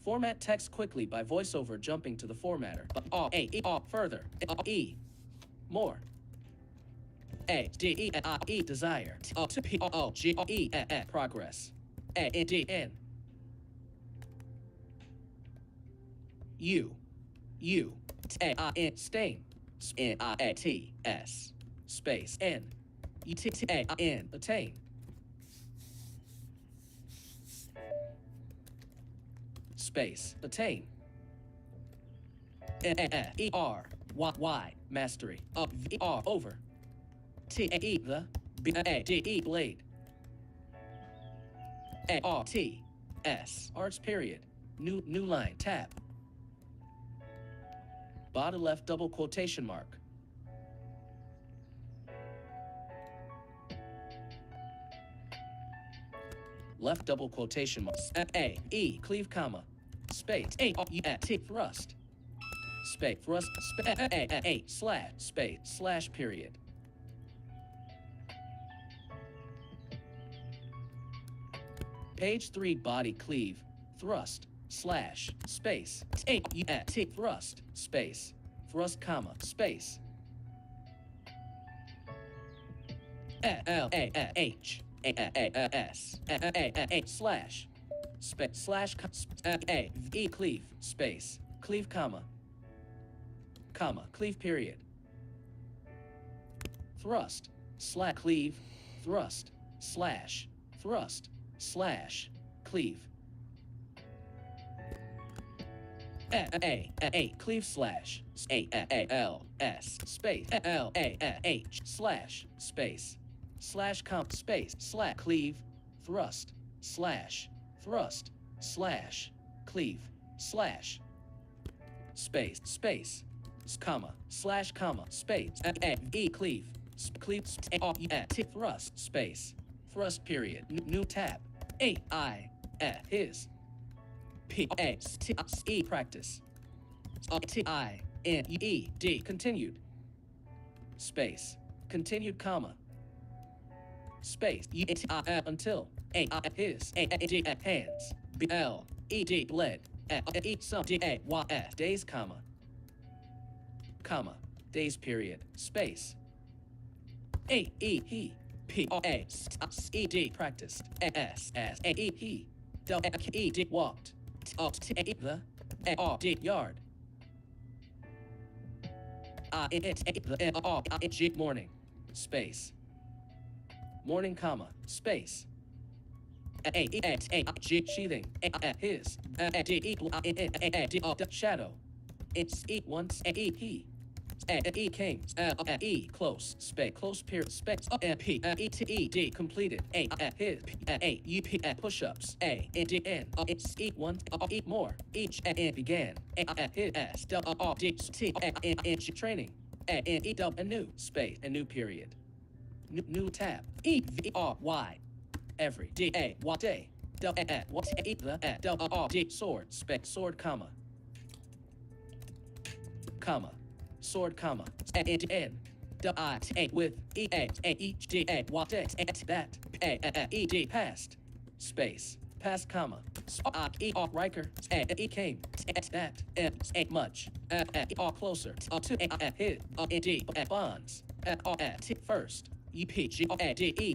Format text quickly by voiceover jumping to the formatter. Further. E. More. A D E I E desire. T P O G E progress. A D N. U T A I N stain. N I A T S space N. E-T-A-I-N, attain. Space, attain. E-R-Y, mastery. V-R, over. T-A-E, the. B-A-D-E, blade. A-R-T-S, arts period. New line, tab. Bottom left double quotation mark. Left double quotation marks. A E cleave comma space A U T thrust space thrust A slash space slash period. Page 3 body cleave thrust slash space A U T thrust space thrust comma space L A H S slash A E cleave space cleave comma cleave period thrust slash cleave thrust slash cleave A cleave slash L S space L A H slash space slash comp space slash cleave thrust slash thrust slash, cleave, slash, space, space, comma, slash, comma, space, cleave, cleave, thrust, space, thrust period, new tab, his, practice, continued, space, continued, comma, space, until, his, hands, bled, some, days, comma, days period, space, he, practiced, he, walked, the, yard, morning, space, morning, comma, space, sheathing, his, shadow, it's once, he, came, close, space, close period, space, completed, his, push-ups, it's one, more, each, began, his, training, a new, space, a new period, new tab, every, day, sword, space, sword, comma, sword, comma, with each that past, space, past, comma, Riker, came, that, much, closer, to, his, bonds, first,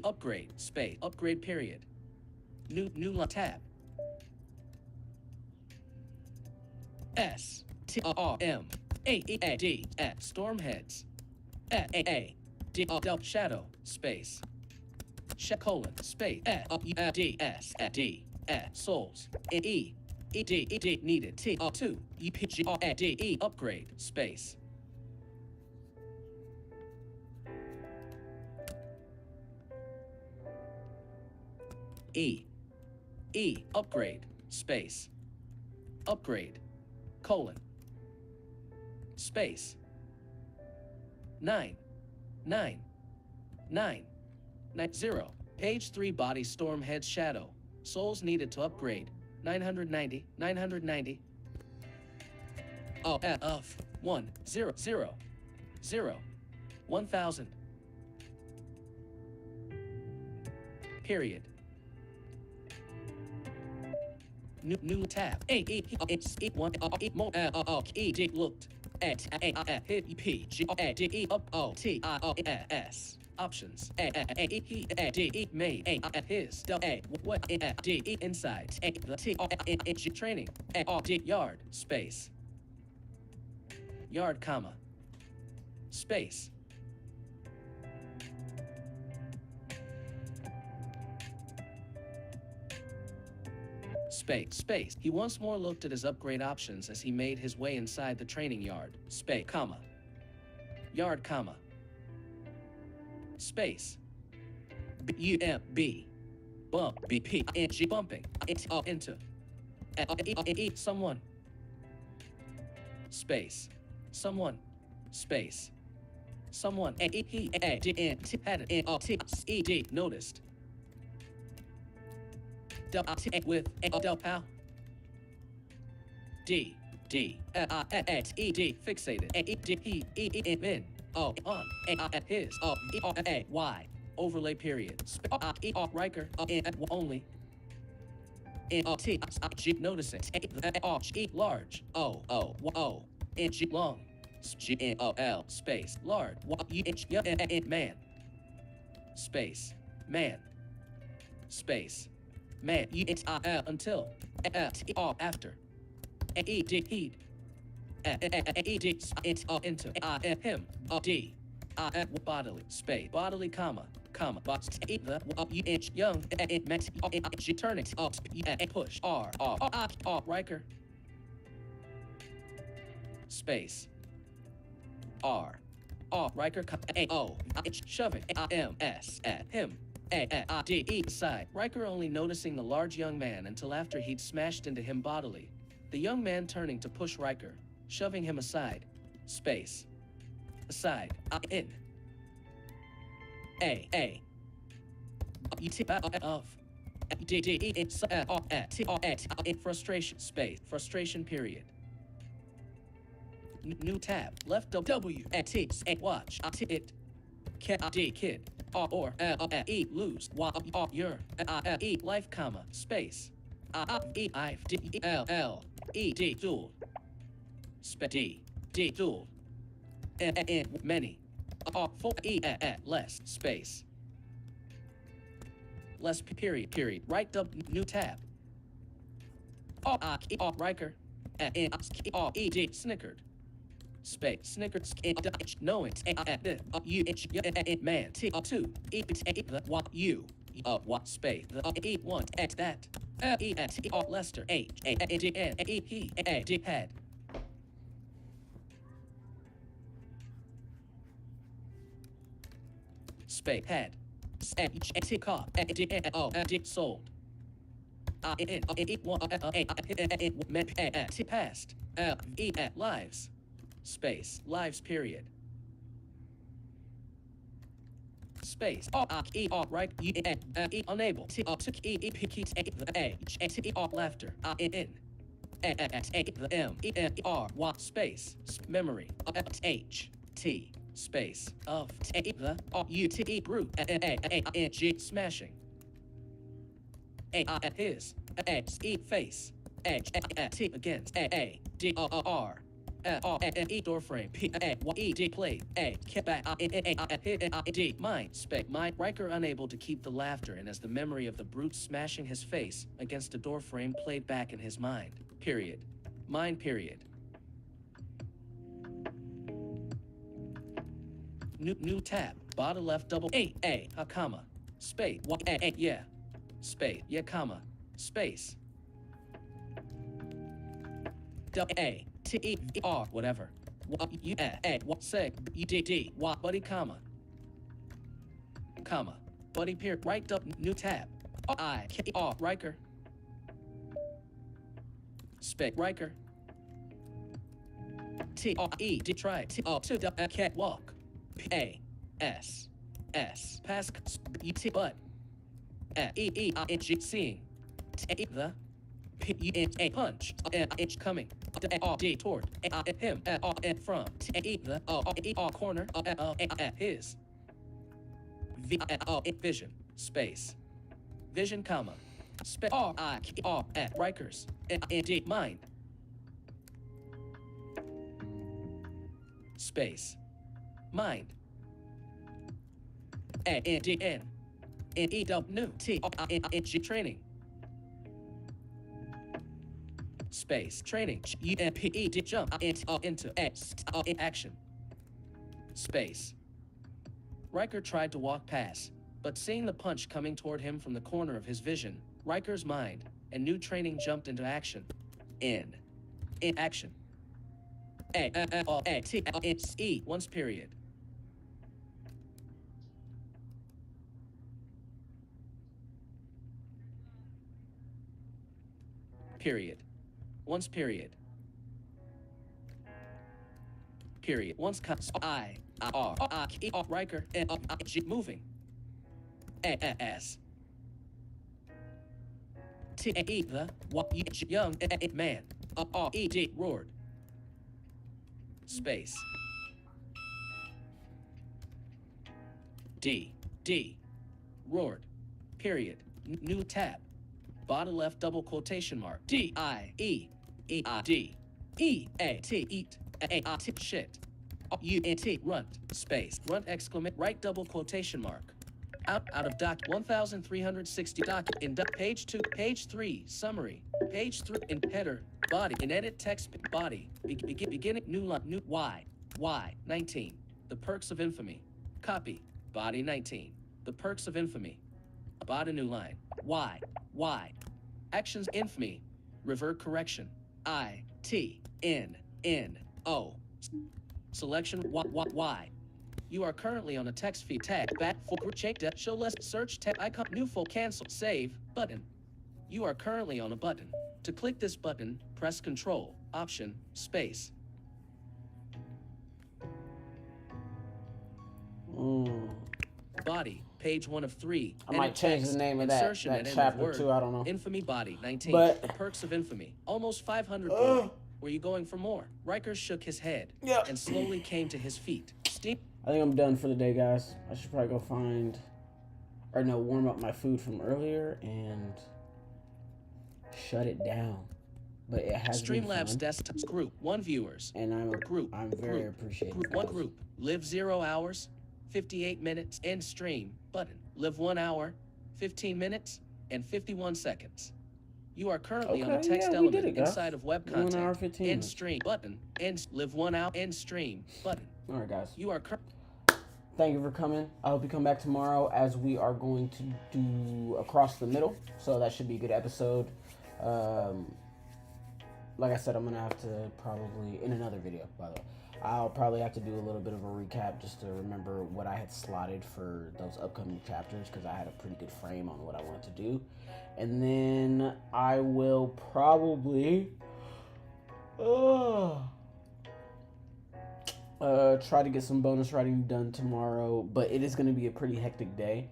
upgrade, space, upgrade period, new tab, stormheads, shadow, space, colon, space, souls, needed, two, upgrade, space, upgrade, space, upgrade, colon, space, 9, 0, page 3, body, storm, head, shadow, souls needed to upgrade, 990, of 1, 0, 0, 0, 1000, period, new tab, it's one, more, looked, options, made, his, what, inside, the, training, yard, space, yard, comma, space, space. He once more looked at his upgrade options as he made his way inside the training yard. Space, comma. Yard, comma. Space. B. Bump. BP. Bumping. Into. Someone. Space. Someone. Space. Someone. He. Had it. Noticed. With pal. D fixated in on his y overlay period Riker only noticing large inch long L space large man space man space man, until, after, heed, into, him, D, bodily, space, bodily, comma, box, young, turning, push, Riker, space, R, Riker, shoving, M, S, him, A-D-E side. Riker only noticing the large young man until after he'd smashed into him bodily. The young man turning to push Riker, shoving him aside. Space. Aside. In. A. Of. D-D-E. Frustration. Space. Frustration period. New tab. Left W. T. Watch. It. D. Kid. Or. E. Lose. Your. E. Life, comma. Space. E. I. D. L. E. D. Dual. D. D. Dual. Many. For. E. Less. Space. Less period. Right new tab. Riker. E. Snickered. Space. Snickered. Knowing. You. Man. T. 2. E. You. What space. E. 1. X that. E. T. Lester. H. A. D. N. E. P. A. D. Head. Space. Head. T. Cop. D. O. D. Sold. T. Past. E. Lives. Space. Lives period. Space. E. Right. E. Unable. T. E. P. A. T. Laughter. In. M. E. R. What space. Memory. H. T. Space. Of. The. U. T. Brute. A. G. Smashing. A. His. X. E. Face. H. T. Against. A. D. R. E. Doorframe. P. A. E. D. Plate. A. Back. D. Mind. Space. Mind. Riker unable to keep the laughter in as the memory of the brute smashing his face against a doorframe played back in his mind. Period. Mind period. New tab. Bottom left double A. Comma. Space. Yeah. Space. Yeah, comma. Space. A. T. E. R. Whatever. U. A. What say? U. D. D. What? Buddy, comma. Comma. Buddy, period. Right up. New tab. I. K. R. Riker. Space. Riker. T. R. E. D. Try. T. O. 2. Cat walk. A. S. S. Pass. U. T. But. E. E. N. G. Seeing. T. The. P. U. N. A. Punch. H. Coming. D. Toward. Him. From. T. E. The. E. Corner. His. V. Vision. Space. Vision, comma. Space. R. I. R. Rikers. D. Mind. Space. Mind. A. N. D. N. N. E. W. T. N. G. Training. Space. Training. U. N. P. E. D. Jump. Into. X. Action. Space. Riker tried to walk past, but seeing the punch coming toward him from the corner of his vision, Riker's mind, and new training jumped into action. In action. A. T. E. Once period. Period. Once period. Period. Once cuts. I. R. E. Riker. G. Moving. S. T. E. The. What. Young. Man. R. E. D. Roared. Space. D. D. Roared. Period. New tab. Bottom left double quotation mark. D. I. E. E. I. D. E. A. T. Eat. A. T. Shit. U. N. T. Runt. Space. Runt exclamation. Right double quotation mark. Out of doc 1360 doc in page 2, page 3 summary, page 3 in header, body in edit text body beginning new line new Y 19 the perks of infamy copy body 19 the perks of infamy body new line Y actions infamy revert correction I T N O selection Y You are currently on a text feed. Tag back for check that show less search tab icon new full cancel save button. You are currently on a button. To click this button, press Control, Option, Space. Body, page 1 of 3. I might change the name of that chapter too. I don't know. Infamy body 19. But The perks of infamy. Almost 500 gold. Were you going for more? Riker shook his head and slowly came to his feet. I think I'm done for the day, guys. I should probably go warm up my food from earlier and shut it down. But it has been fun. Streamlabs desktop group 1 viewers. And I'm very appreciative. One group. Live 0 hours, 58 minutes. End stream button. Live 1 hour, 15 minutes, and 51 seconds. You are currently on a text element inside of web content. 1 hour, 15 End minutes. stream button. Live 1 hour. End stream button. All right, guys. You are Thank you for coming. I hope you come back tomorrow as we are going to do Across the Middle. So that should be a good episode. Like I said, I'm going to have to probably, in another video, by the way, I'll probably have to do a little bit of a recap just to remember what I had slotted for those upcoming chapters, because I had a pretty good frame on what I wanted to do. And then I will probably try to get some bonus writing done tomorrow, but it is going to be a pretty hectic day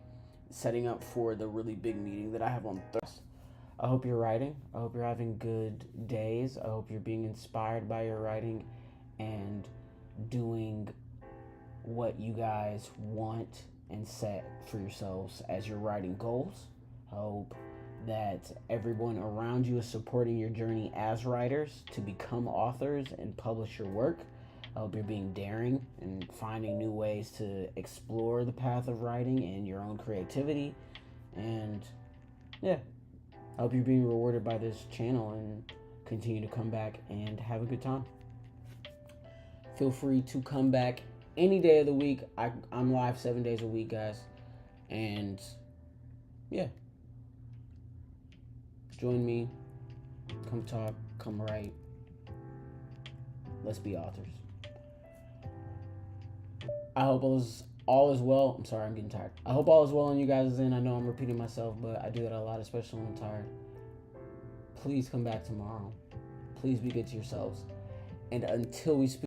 setting up for the really big meeting that I have on Thursday. I hope you're writing. I hope you're having good days. I hope you're being inspired by your writing and doing what you guys want and set for yourselves as your writing goals. I hope that everyone around you is supporting your journey as writers to become authors and publish your work. I hope you're being daring and finding new ways to explore the path of writing and your own creativity. And yeah, I hope you're being rewarded by this channel and continue to come back and have a good time. Feel free to come back any day of the week. I'm live 7 days a week, guys. And yeah, join me. Come talk. Come write. Let's be authors. I hope all is well. I'm sorry, I'm getting tired. I hope all is well on you guys' end. I know I'm repeating myself, but I do that a lot, especially when I'm tired. Please come back tomorrow. Please be good to yourselves. And until we speak.